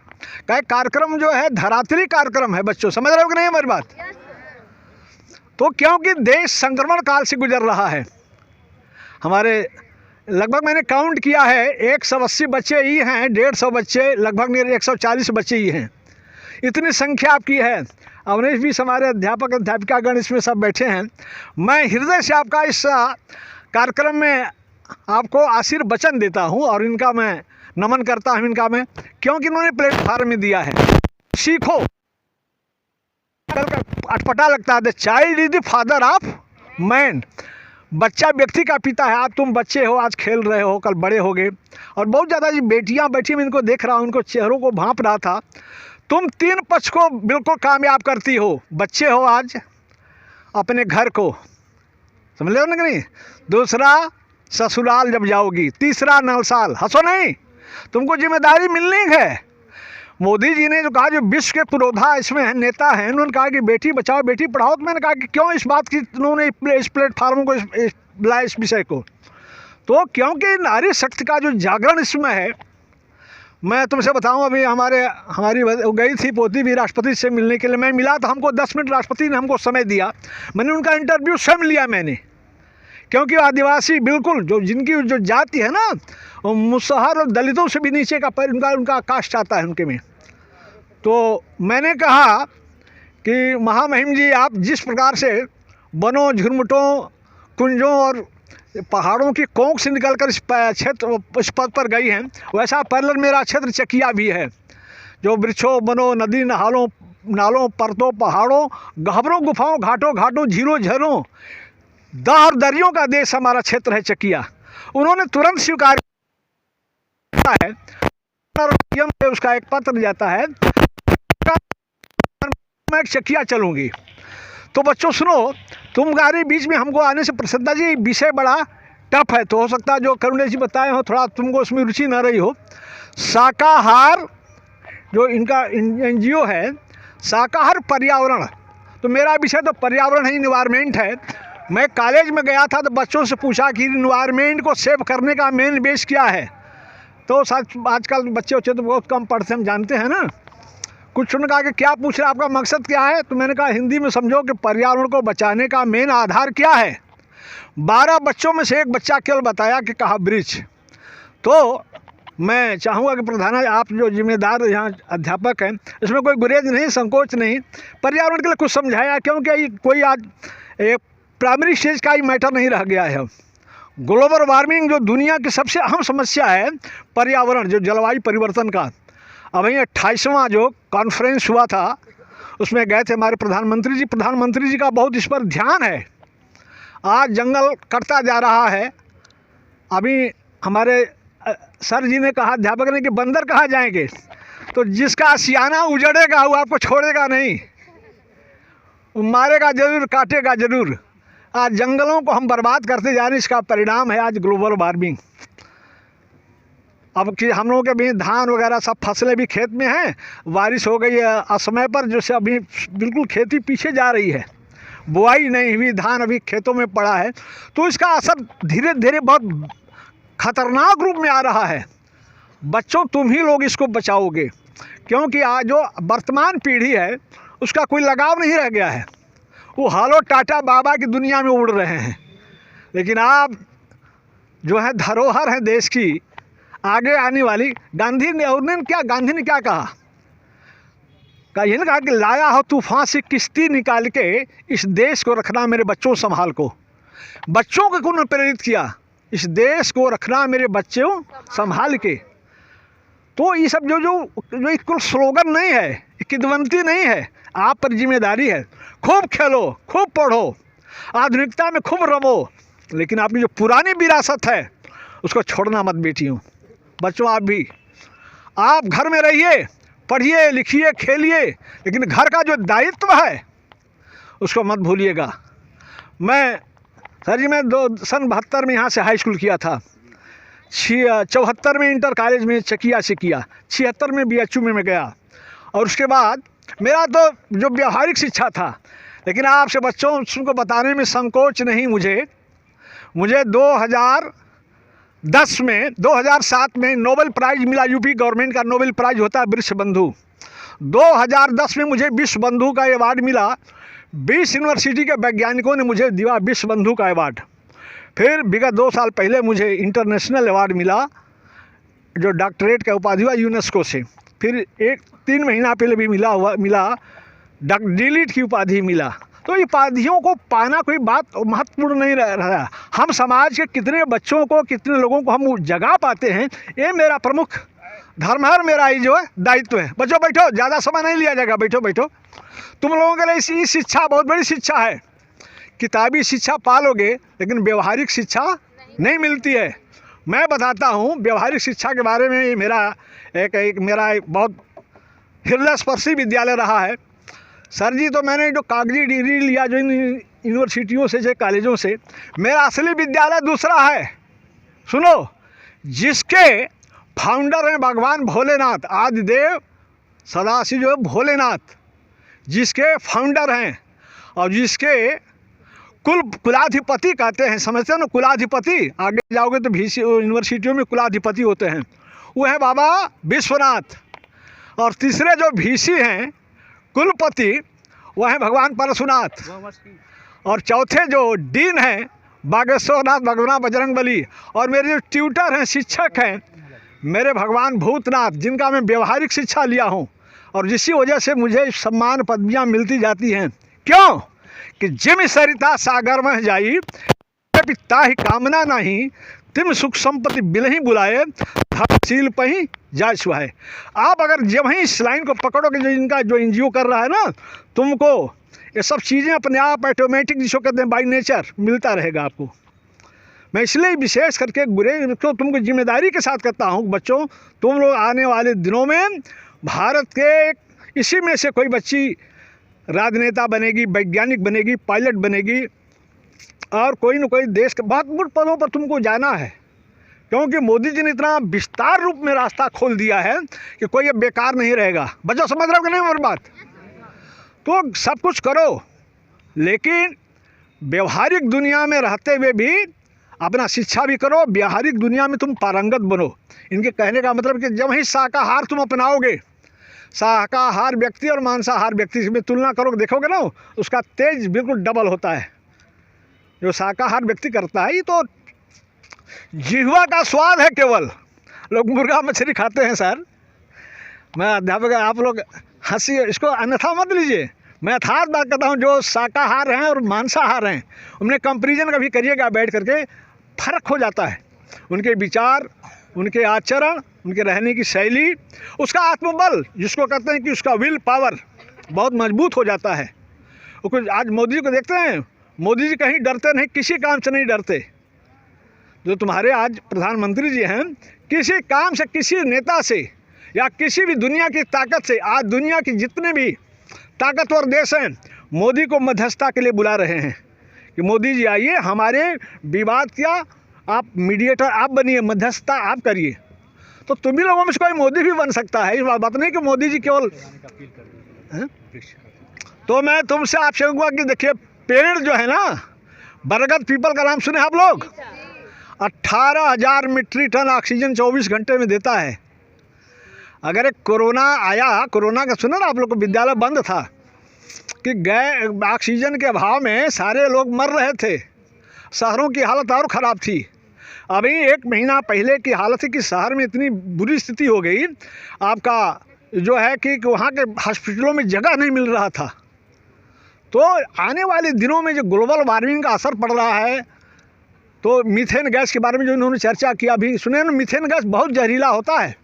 Speaker 3: का कार्यक्रम जो है धरातली कार्यक्रम है। बच्चों समझ रहे हो कि नहीं हमारी बात? तो क्योंकि देश संक्रमण काल से गुजर रहा है, हमारे लगभग मैंने काउंट किया है 180 बच्चे ही हैं, 150 बच्चे, लगभग मेरे 140 बच्चे ही हैं, इतनी संख्या आपकी है। अवनीश भी हमारे अध्यापक अध्यापिकागण इसमें सब बैठे हैं। मैं हृदय से आपका इस कार्यक्रम में आपको आशीर्वचन देता हूं, और इनका मैं नमन करता हूं, इनका मैं, क्योंकि इन्होंने प्लेटफार्म में दिया है। सीखो, अटपटा लगता है, the child is the father of man. बच्चा व्यक्ति का पिता है। आप तुम बच्चे हो, आज खेल रहे हो, कल बड़े होगे। और बहुत ज़्यादा जी बेटियाँ बैठी, मैं इनको देख रहा हूँ, उनको चेहरों को भांप रहा था। तुम 3 पक्ष को बिल्कुल कामयाब करती हो। बच्चे हो आज, अपने घर को समझ लो ना कि नहीं, दूसरा ससुराल जब जाओगी, तीसरा नलसाल, हंसो नहीं, तुमको जिम्मेदारी मिलनी है। मोदी जी ने जो कहा, जो विश्व के पुरोधा इसमें है, नेता हैं, उन्होंने कहा कि बेटी बचाओ बेटी पढ़ाओ। तो मैंने कहा कि क्यों इस बात की उन्होंने इस प्लेटफार्म को लाया, इस विषय को, तो क्योंकि नारी शक्ति का जो जागरण इसमें है। मैं तुमसे बताऊं, अभी हमारी गई थी पोती भी राष्ट्रपति से मिलने के लिए, मैं मिला तो हमको 10 मिनट राष्ट्रपति ने हमको समय दिया, मैंने उनका इंटरव्यू स्वयं लिया मैंने, क्योंकि आदिवासी बिल्कुल जिनकी जो जाति है ना, मुसहर और दलितों से भी नीचे का उनका कास्ट आता है उनके में। तो मैंने कहा कि महामहिम जी, आप जिस प्रकार से वनों, झुरमुटों, कुंजों और पहाड़ों की कोंक से निकलकर इस पद पर गई हैं, वैसा पैरेलल मेरा क्षेत्र चकिया भी है, जो वृक्षों, वनों, नदी नालों, पर्वतों, पहाड़ों, गहबरों, गुफाओं, घाटों, झीलों, झरों, दर दरियों का देश हमारा क्षेत्र है चकिया। उन्होंने तुरंत स्वीकार किया है, उसका एक पत्र जाता है, मैं चकिया चलूंगी। तो बच्चों सुनो, तुम्हारे बीच में हमको आने से प्रसिद्धा जी विषय बड़ा टफ है, तो हो सकता है जो करुणेश जी बताए हो थोड़ा तुमको उसमें रुचि ना रही हो। शाकाहार जो इनका NGO है, शाकाहार पर्यावरण, तो मेरा विषय तो पर्यावरण ही इन्वायरमेंट है। मैं कॉलेज में गया था तो बच्चों से पूछा कि इन्वायरमेंट को सेव करने का मेन बेस क्या है, तो आजकल बच्चे तो बहुत कम पढ़ते हम जानते हैं ना। कुछ उन्होंने कहा कि क्या पूछ रहे, आपका मकसद क्या है, तो मैंने कहा हिंदी में समझो कि पर्यावरण को बचाने का मेन आधार क्या है। 12 बच्चों में से एक बच्चा केवल बताया कि कहा वृक्ष। तो मैं चाहूँगा कि प्रधान आप जो जिम्मेदार यहाँ अध्यापक हैं, इसमें कोई गुरेज नहीं, संकोच नहीं, पर्यावरण के लिए कुछ समझाया, क्योंकि कोई आज एक प्राइमरी स्टेज का ही मैटर नहीं रह गया है। ग्लोबल वार्मिंग जो दुनिया की सबसे अहम समस्या है, पर्यावरण जो जलवायु परिवर्तन का, अभी 28वां जो कॉन्फ्रेंस हुआ था उसमें गए थे हमारे प्रधानमंत्री जी का बहुत इस पर ध्यान है। आज जंगल कटता जा रहा है। अभी हमारे सर जी ने कहा, अध्यापक ने, कि बंदर कहाँ जाएंगे, तो जिसका सियाना उजड़ेगा वो आपको छोड़ेगा नहीं, वो मारेगा जरूर, काटेगा जरूर। आज जंगलों को हम बर्बाद करते जा रहे हैं, इसका परिणाम है आज ग्लोबल वार्मिंग। अब कि हम लोगों के भी धान वगैरह सब फसलें भी खेत में हैं, बारिश हो गई है असमय पर, जैसे अभी बिल्कुल खेती पीछे जा रही है, बुआई नहीं हुई, धान अभी खेतों में पड़ा है, तो इसका असर धीरे धीरे बहुत खतरनाक रूप में आ रहा है। बच्चों तुम ही लोग इसको बचाओगे, क्योंकि आज जो वर्तमान पीढ़ी है उसका कोई लगाव नहीं रह गया है, वो हालो टाटा बाबा की दुनिया में उड़ रहे हैं। लेकिन आप जो है धरोहर है देश की, आगे आने वाली। गांधी ने क्या कहा, ये कहा कि लाया हो तूफान से किश्ती निकाल के इस देश को रखना मेरे बच्चों संभाल को। बच्चों को कौन प्रेरित किया, इस देश को रखना मेरे बच्चों संभाल के। तो ये सब जो एक स्लोगन नहीं है, किदवंती नहीं है, आप पर जिम्मेदारी है। खूब खेलो, खूब पढ़ो, आधुनिकता में खूब रमो, लेकिन आपकी जो पुरानी विरासत है उसको छोड़ना मत बेटियों। बच्चों आप भी, आप घर में रहिए, पढ़िए लिखिए खेलिए, लेकिन घर का जो दायित्व है उसको मत भूलिएगा। सर जी मैं 72 में यहाँ से हाई स्कूल किया था, 74 में इंटर कॉलेज में चकिया से किया, 76 में BHU में मैं गया, और उसके बाद मेरा तो जो व्यवहारिक शिक्षा था। लेकिन आपसे बच्चों को बताने में संकोच नहीं, मुझे 2007 में नोबेल प्राइज़ मिला, यूपी गवर्नमेंट का नोबेल प्राइज़ होता है विश्व बंधु। 2010 में मुझे विश्व बंधु का अवार्ड मिला, 20 यूनिवर्सिटी के वैज्ञानिकों ने मुझे दिया विश्व बंधु का अवार्ड। फिर विगत 2 साल पहले मुझे इंटरनेशनल अवार्ड मिला, जो डॉक्टरेट का उपाधि हुआ यूनेस्को से। फिर 3 महीना पहले भी मिला डीलिट की उपाधि मिला। तो ये उपाधियों को पाना कोई बात महत्वपूर्ण नहीं रहा। हम समाज के कितने बच्चों को, कितने लोगों को हम जगा पाते हैं, ये मेरा प्रमुख धर्म है और मेरा ये जो है दायित्व है। बच्चों बैठो, ज़्यादा समय नहीं लिया जाएगा, बैठो। तुम लोगों के लिए ये शिक्षा बहुत बड़ी शिक्षा है। किताबी शिक्षा पालोगे, लेकिन व्यवहारिक शिक्षा नहीं मिलती है। मैं बताता हूँ व्यवहारिक शिक्षा के बारे में। मेरा एक बहुत हृदय स्पर्शी विद्यालय रहा है। सर जी तो मैंने जो कागजी डिग्री लिया जो इन यूनिवर्सिटियों से, जो कॉलेजों से, मेरा असली विद्यालय दूसरा है। सुनो, जिसके फाउंडर हैं भगवान भोलेनाथ, आदिदेव सदाशिव जो भोलेनाथ, जिसके फाउंडर हैं और जिसके कुलाधिपति कहते हैं, समझते हैं ना, कुलाधिपति। आगे जाओगे तो यूनिवर्सिटियों में कुलाधिपति होते हैं, वो है बाबा विश्वनाथ। और तीसरे जो VC हैं कुलपति, वह है भगवान परशुनाथ। और चौथे जो डीन हैं बागेश्वरनाथ भगवान बजरंगबली। और मेरे जो ट्यूटर हैं, शिक्षक हैं, मेरे भगवान भूतनाथ, जिनका मैं व्यवहारिक शिक्षा लिया हूँ, और जिसकी वजह से मुझे सम्मान पदवियाँ मिलती जाती हैं। क्यों कि जिम सरिता सागर में जाई, पिता ही कामना नहीं, तिम सुख संपत्ति बिलही बुलाए, धर्मशील पही जाय सुहाए। आप अगर जब ही इस लाइन को पकड़ोगे, जो इनका जो NGO कर रहा है ना, तुमको ये सब चीज़ें अपने आप ऑटोमेटिक जिसको कहते हैं बाई नेचर मिलता रहेगा आपको। मैं इसलिए विशेष करके तो तुमको जिम्मेदारी के साथ कहता हूँ बच्चों, तुम लोग आने वाले दिनों में भारत के इसी में से कोई बच्ची राजनेता बनेगी, वैज्ञानिक बनेगी, पायलट बनेगी और कोई न कोई देश के बहुत बड़े पदों पर तुमको जाना है, क्योंकि मोदी जी ने इतना विस्तार रूप में रास्ता खोल दिया है कि कोई अब बेकार नहीं रहेगा। बच्चों समझ रहे हो कि नहीं मेरी बात? तो सब कुछ करो, लेकिन व्यवहारिक दुनिया में रहते हुए भी अपना शिक्षा भी करो, व्यवहारिक दुनिया में तुम पारंगत बनो। इनके कहने का मतलब कि जब ही शाकाहार तुम अपनाओगे, शाकाहार व्यक्ति और मांसाहार व्यक्ति में तुलना करोगे, देखोगे ना उसका तेज बिल्कुल डबल होता है। जो शाकाहार व्यक्ति करता है ये तो जिह्वा का स्वाद है केवल। लोग मुर्गा मछली खाते हैं सर, मैं अध्यापक, आप लोग हंसी, इसको अन्यथा मत लीजिए। मैं यथार्थ बात कहता हूँ, जो शाकाहार हैं और मांसाहार हैं उनमें कंपैरिजन कभी करिएगा बैठ करके, फर्क हो जाता है। उनके विचार, उनके आचरण, उनके रहने की शैली, उसका आत्मबल जिसको कहते हैं कि उसका विल पावर बहुत मजबूत हो जाता है। कुछ आज मोदी जी को देखते हैं, मोदी जी कहीं डरते नहीं, किसी काम से नहीं डरते। जो तुम्हारे आज प्रधानमंत्री जी हैं, किसी काम से, किसी नेता से या किसी भी दुनिया की ताकत से, आज दुनिया की जितने भी ताकतवर देश हैं मोदी को मध्यस्थता के लिए बुला रहे हैं कि मोदी जी आइए, हमारे विवाद क्या, आप मीडिएटर आप बनिए, मध्यस्थता आप करिए। तो तुम ही लोगों में से कोई मोदी भी बन सकता है। इस बात नहीं कि मोदी जी केवल है? तो मैं तुमसे आपसे कहूँगा कि देखिए, पेड़ जो है ना, बरगद पीपल का नाम सुने आप लोग? 18,000 मीट्रिक टन ऑक्सीजन 24 घंटे में देता है। अगर एक कोरोना आया, कोरोना का सुना ना आप लोग को, विद्यालय बंद था कि गए ऑक्सीजन के अभाव में सारे लोग मर रहे थे, शहरों की हालत और ख़राब थी। अभी 1 महीना पहले की हालत है कि शहर में इतनी बुरी स्थिति हो गई आपका जो है कि वहाँ के हॉस्पिटलों में जगह नहीं मिल रहा था। तो आने वाले दिनों में जो ग्लोबल वार्मिंग का असर पड़ रहा है, तो मीथेन गैस के बारे में जो इन्होंने चर्चा किया, अभी सुने ना, मीथेन गैस बहुत जहरीला होता है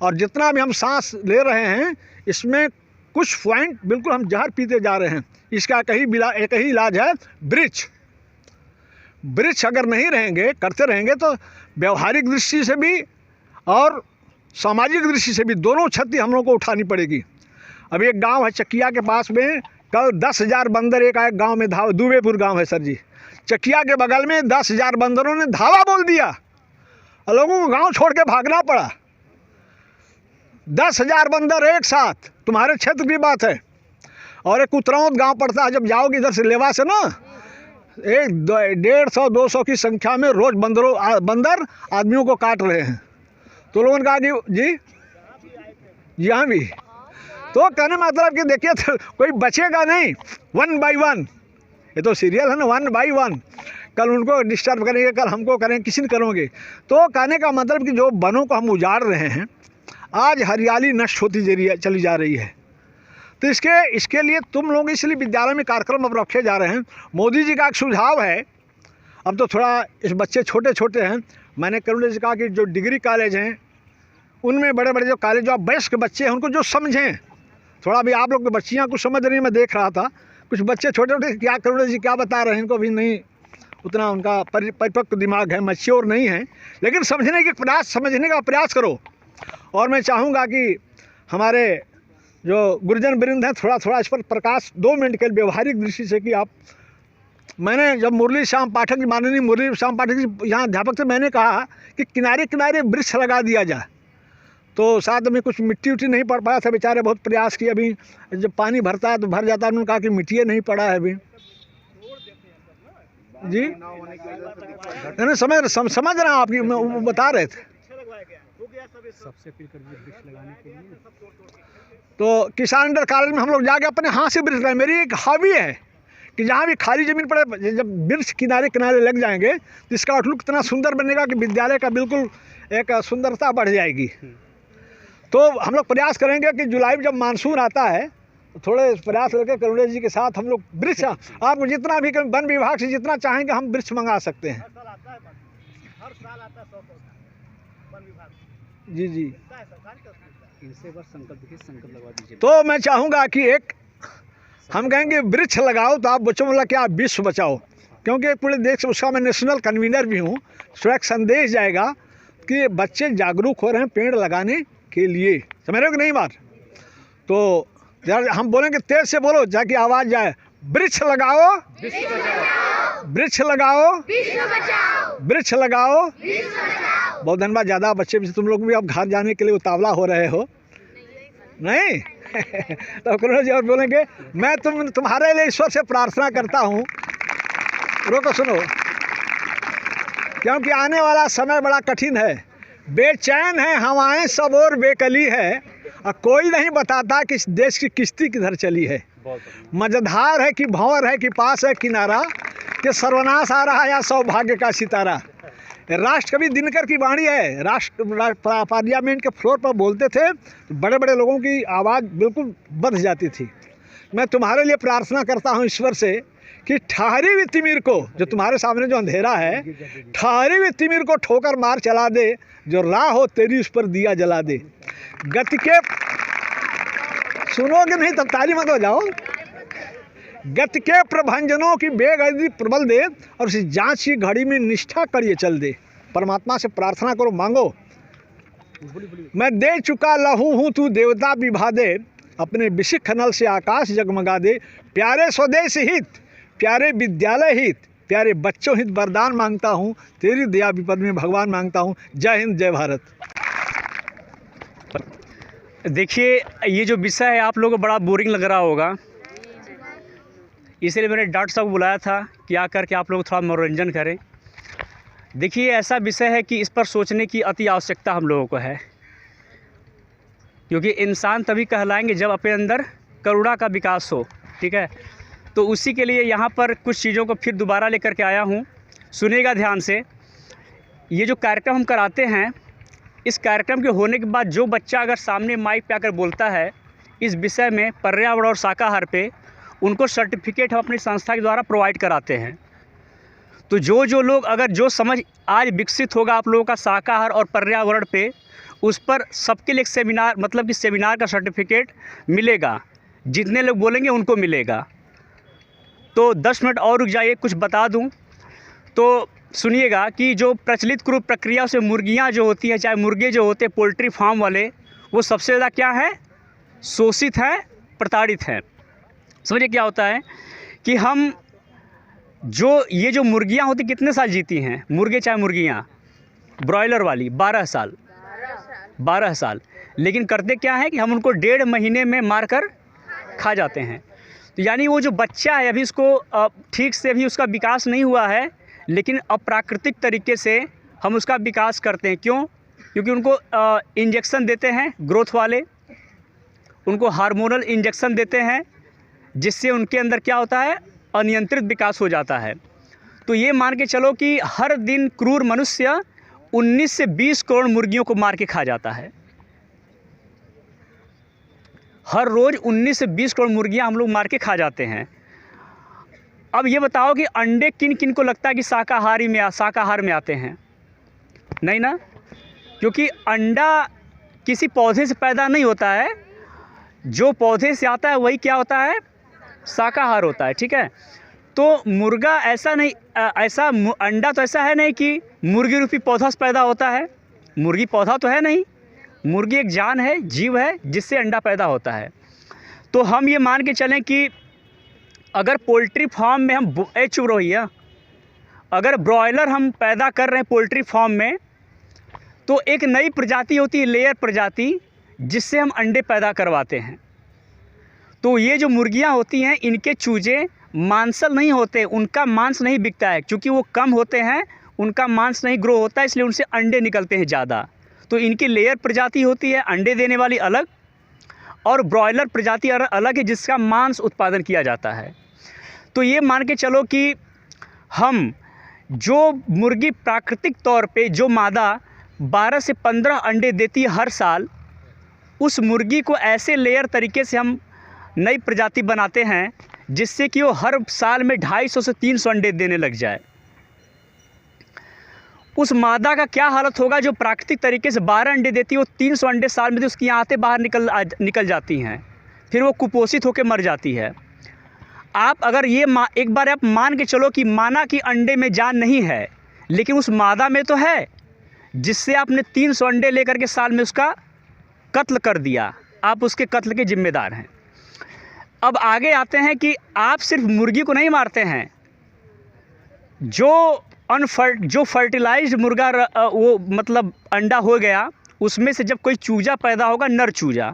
Speaker 3: और जितना भी हम सांस ले रहे हैं इसमें कुछ पॉइंट बिल्कुल हम जहर पीते जा रहे हैं। इसका एक ही इलाज है, वृक्ष। वृक्ष अगर नहीं रहेंगे, करते रहेंगे, तो व्यवहारिक दृष्टि से भी और सामाजिक दृष्टि से भी दोनों क्षति हम लोग को उठानी पड़ेगी। अभी एक गांव है चकिया के पास में, कल 10,000 बंदर एक गांव में धावा, दुबेपुर गांव है सर जी, चकिया के बगल में 10,000 बंदरों ने धावा बोल दिया और लोगों को गांव छोड़ के भागना पड़ा। 10,000 बंदर एक साथ, तुम्हारे क्षेत्र की बात है। और एक उतरौत गांव पड़ता है, जब जाओगे इधर से लेवा से ना, 150-200 की संख्या में रोज बंदर आदमियों को काट रहे हैं। तो लोगों ने कहा कि जी यहाँ भी, तो कहने मतलब कि देखिए, तो कोई बचेगा नहीं, 1 by 1। ये तो सीरियल है ना, 1 by 1। कल उनको डिस्टर्ब करेंगे, कल हमको करेंगे, किसी ने करोगे। तो कहने का मतलब कि जो वनों को हम उजाड़ रहे हैं, आज हरियाली नष्ट होती चली जा रही है। तो इसके लिए तुम लोग, इसलिए विद्यालय में कार्यक्रम अब रखे जा रहे हैं। मोदी जी का एक सुझाव है, अब तो थोड़ा इस बच्चे छोटे छोटे हैं, मैंने करुणा जी कहा कि जो डिग्री कॉलेज हैं उनमें बड़े बड़े जो कॉलेज, जो वयस्क बच्चे हैं उनको जो समझें थोड़ा। भी आप लोग की बच्चियाँ कुछ समझ रही, मैं देख रहा था कुछ बच्चे छोटे छोटे, क्या करुणा जी क्या बता रहे हैं, इनको भी नहीं उतना उनका परिपक्व दिमाग है, मैच्योर नहीं है, लेकिन समझने का प्रयास करो। और मैं चाहूँगा कि हमारे जो गुरुजन वृंद हैं, थोड़ा थोड़ा इस पर प्रकाश 2 मिनट के व्यवहारिक दृष्टि से कि आप, मैंने जब मुरली श्याम पाठक जी, माननीय मुरली श्याम पाठक जी यहाँ अध्यापक थे, मैंने कहा कि किनारे किनारे वृक्ष लगा दिया जाए, तो साथ में कुछ मिट्टी उट्टी नहीं पड़ पाया था, बेचारे बहुत प्रयास किए। अभी जब पानी भरता है तो भर जाता है, उन्होंने कहा कि मिट्टी नहीं पड़ा है अभी जी। मैंने समझ रहा हूँ, आपकी बता रहे थे
Speaker 1: सबसे अपील कर दी वृक्ष लगाने के लिए।
Speaker 3: तो किसान इंटर कॉलेज में हम लोग जाके अपने हाथ से वृक्ष लगाए। मेरी एक हॉबी है कि जहाँ भी खाली ज़मीन पड़े, जब वृक्ष किनारे किनारे लग जाएंगे तो इसका आउटलुक इतना सुंदर बनेगा कि विद्यालय का बिल्कुल एक सुंदरता बढ़ जाएगी। तो हम लोग प्रयास करेंगे कि जुलाई में जब मानसून आता है तो थोड़े प्रयास करके करुणा जी के साथ हम लोग वृक्ष, आपको जितना भी वन विभाग से जितना चाहेंगे हम वृक्ष मंगा सकते हैं।
Speaker 4: हर साल आता है 100 वन विभाग
Speaker 3: जी जी,
Speaker 1: इनसे बस संकल्प लगवा दीजिए।
Speaker 3: तो मैं चाहूँगा कि एक हम कहेंगे वृक्ष लगाओ तो आप बच्चों बोला कि आप विश्व बचाओ, क्योंकि पूरे देश उसका मैं नेशनल कन्वीनर भी हूँ। तो एक संदेश जाएगा कि बच्चे जागरूक हो रहे हैं पेड़ लगाने के लिए, समझ रहे हो कि नहीं बात? तो यार हम बोलेंगे तेज से बोलो ताकि आवाज़ जाए, वृक्ष लगाओ, वृक्ष लगाओ, वृक्ष लगाओ। बहुत धन्यवाद। ज़्यादा बच्चे भी तुम लोग भी अब घर जाने के लिए उतावला हो रहे हो नहीं? तो करुणा जी और बोलेंगे, मैं तुम्हारे लिए ईश्वर से प्रार्थना करता हूँ, रोको सुनो, क्योंकि आने वाला समय बड़ा कठिन है, बेचैन है हवाएं सब और बेकली है, और कोई नहीं बताता कि इस देश की किश्ती किधर चली है। मझधार है कि भंवर है कि पास है किनारा, कि सर्वनाश आ रहा है या सौभाग्य का सितारा। राष्ट्रकवि दिनकर की वाणी है, पार्लियामेंट के फ्लोर पर बोलते थे तो बड़े बड़े लोगों की आवाज़ बिल्कुल बंध जाती थी। मैं तुम्हारे लिए प्रार्थना करता हूँ ईश्वर से कि ठहरी हुई तिमिर को, जो तुम्हारे सामने जो अंधेरा है, ठहरी हुई तिमिर को ठोकर मार चला दे, जो राह हो तेरी उस पर दिया जला दे। गति के सुनोगे नहीं तब ताली मत हो जाओ। गति के प्रभंजनों की बेगति प्रबल दे, और उसी जांच की घड़ी में निष्ठा करिए चल दे। परमात्मा से प्रार्थना करो, मांगो। मैं दे चुका लहू हूँ तू देवता विभा दे, अपने विशिख नल से आकाश जगमगा दे। प्यारे स्वदेश हित, प्यारे विद्यालय हित, प्यारे बच्चों हित वरदान मांगता हूँ, तेरी दया विपद में भगवान मांगता हूँ। जय हिंद, जय भारत।
Speaker 1: देखिए, ये जो विषय है आप लोगों को बड़ा बोरिंग लग रहा होगा, इसलिए मैंने डॉक्टर साहब को बुलाया था कि आकर के आप लोग थोड़ा मनोरंजन करें। देखिए, ऐसा विषय है कि इस पर सोचने की अति आवश्यकता हम लोगों को है, क्योंकि इंसान तभी कहलाएंगे जब अपने अंदर करुणा का विकास हो। ठीक है, तो उसी के लिए यहाँ पर कुछ चीज़ों को फिर दोबारा लेकर के आया हूँ। सुनिएगा ध्यान से। ये जो कार्यक्रम हम कराते हैं, इस कार्यक्रम के होने के बाद जो बच्चा अगर सामने माइक पे आकर बोलता है इस विषय में, पर्यावरण और शाकाहार पे, उनको सर्टिफिकेट हम अपनी संस्था के द्वारा प्रोवाइड कराते हैं। तो जो लोग अगर जो समझ आज विकसित होगा आप लोगों का शाकाहार और पर्यावरण पे, उस पर सबके लिए एक सेमिनार, मतलब कि सेमिनार का सर्टिफिकेट मिलेगा। जितने लोग बोलेंगे उनको मिलेगा। तो 10 मिनट और रुक जाइए, कुछ बता दूं तो सुनिएगा कि जो प्रचलित क्रूर प्रक्रिया से मुर्गियां जो होती हैं, चाहे मुर्गे जो होते हैं पोल्ट्री फार्म वाले, वो सबसे ज़्यादा क्या है, शोषित हैं, प्रताड़ित हैं। समझिए क्या होता है कि हम ये जो मुर्गियां होती कितने साल जीती हैं, मुर्गे चाहे मुर्गियां, ब्रॉयलर वाली 12 साल, लेकिन करते क्या है कि हम उनको 1.5 महीने में मारकर खा जाते हैं। तो यानी वो जो बच्चा है अभी उसको ठीक से अभी उसका विकास नहीं हुआ है, लेकिन अप्राकृतिक तरीके से हम उसका विकास करते हैं। क्यों? क्योंकि उनको इंजेक्शन देते हैं ग्रोथ वाले, उनको हार्मोनल इंजेक्शन देते हैं, जिससे उनके अंदर क्या होता है, अनियंत्रित विकास हो जाता है। तो ये मान के चलो कि हर दिन क्रूर मनुष्य 19 से 20 करोड़ मुर्गियों को मार के खा जाता है। हर रोज़ 19 से 20 करोड़ मुर्गियां हम लोग मार के खा जाते हैं। अब ये बताओ कि अंडे किन किन को लगता है कि शाकाहार में आते हैं? नहीं ना, क्योंकि अंडा किसी पौधे से पैदा नहीं होता है। जो पौधे से आता है वही क्या होता है, शाकाहार होता है। ठीक है, तो मुर्गा ऐसा नहीं, अंडा तो ऐसा है नहीं कि मुर्गी रूपी पौधा से पैदा होता है। मुर्गी पौधा तो है नहीं, मुर्गी एक जान है, जीव है, जिससे अंडा पैदा होता है। तो हम ये मान के चलें कि अगर पोल्ट्री फार्म में हम चुप रहिए, अगर ब्रॉयलर हम पैदा कर रहे हैं पोल्ट्री फार्म में, तो एक नई प्रजाति होती है, लेयर प्रजाति, जिससे हम अंडे पैदा करवाते हैं। तो ये जो मुर्गियां होती हैं, इनके चूजे मांसल नहीं होते, उनका मांस नहीं बिकता है, क्योंकि वो कम होते हैं, उनका मांस नहीं ग्रो होता है, इसलिए उनसे अंडे निकलते हैं ज़्यादा। तो इनकी लेयर प्रजाति होती है, अंडे देने वाली अलग, और ब्रॉयलर प्रजाति अलग है, जिसका मांस उत्पादन किया जाता है। तो ये मान के चलो कि हम जो मुर्गी प्राकृतिक तौर पे जो मादा 12 से 15 अंडे देती है हर साल, उस मुर्गी को ऐसे लेयर तरीके से हम नई प्रजाति बनाते हैं, जिससे कि वो हर साल में 250 से 300 अंडे देने लग जाए। उस मादा का क्या हालत होगा, जो प्राकृतिक तरीके से 12 अंडे देती है, वो 300 अंडे साल में उसकी आंतें बाहर निकल जाती हैं, फिर वो कुपोषित होकर मर जाती है। आप अगर ये एक बार आप मान के चलो कि माना कि अंडे में जान नहीं है, लेकिन उस मादा में तो है, जिससे आपने 300 अंडे लेकर के साल में उसका कत्ल कर दिया, आप उसके कत्ल के जिम्मेदार हैं। अब आगे आते हैं कि आप सिर्फ मुर्गी को नहीं मारते हैं, जो फर्टिलाइज्ड मुर्गा वो मतलब अंडा हो गया, उसमें से जब कोई चूजा पैदा होगा, नर चूजा,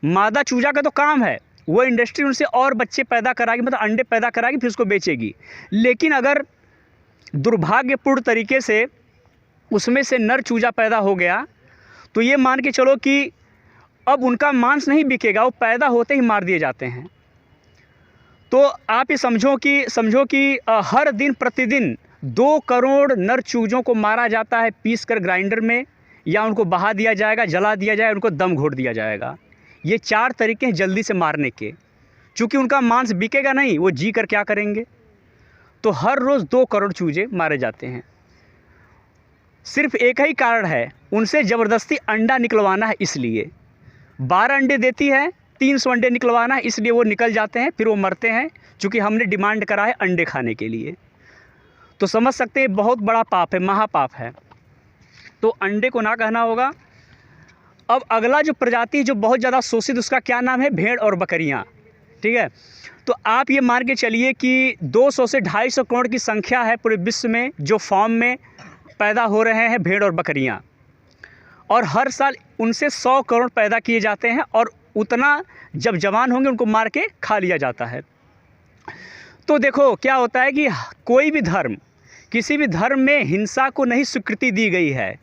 Speaker 1: मादा चूजा का तो काम है वो इंडस्ट्री उनसे और बच्चे पैदा कराएगी, मतलब अंडे पैदा कराएगी, फिर उसको बेचेगी। लेकिन अगर दुर्भाग्यपूर्ण तरीके से उसमें से नर चूजा पैदा हो गया, तो ये मान के चलो कि अब उनका मांस नहीं बिकेगा, वो पैदा होते ही मार दिए जाते हैं। तो आप ये समझो कि हर दिन प्रतिदिन 2 करोड़ नर चूजों को मारा जाता है, पीस कर ग्राइंडर में, या उनको बहा दिया जाएगा, जला दिया जाएगा, उनको दम घोट दिया जाएगा। ये 4 तरीके हैं जल्दी से मारने के। चूँकि उनका मांस बिकेगा नहीं, वो जी कर क्या करेंगे, तो हर रोज़ 2 करोड़ चूजे मारे जाते हैं। सिर्फ एक ही कारण है, उनसे ज़बरदस्ती अंडा निकलवाना है। इसलिए 12 अंडे देती है, 300 अंडे निकलवाना है, इसलिए वो निकल जाते हैं, फिर वो मरते हैं, चूँकि हमने डिमांड करा है अंडे खाने के लिए। तो समझ सकते हैं बहुत बड़ा पाप है, महापाप है। तो अंडे को ना कहना होगा। अब अगला जो प्रजाति जो बहुत ज़्यादा शोषित, उसका क्या नाम है, भेड़ और बकरियाँ। ठीक है, तो आप ये मान के चलिए कि 200 से 250 करोड़ की संख्या है पूरे विश्व में जो फार्म में पैदा हो रहे हैं भेड़ और बकरियाँ, और हर साल उनसे 100 करोड़ पैदा किए जाते हैं, और उतना जब जवान होंगे उनको मार के खा लिया जाता है। तो देखो क्या होता है कि कोई भी धर्म, किसी भी धर्म में हिंसा को नहीं स्वीकृति दी गई है।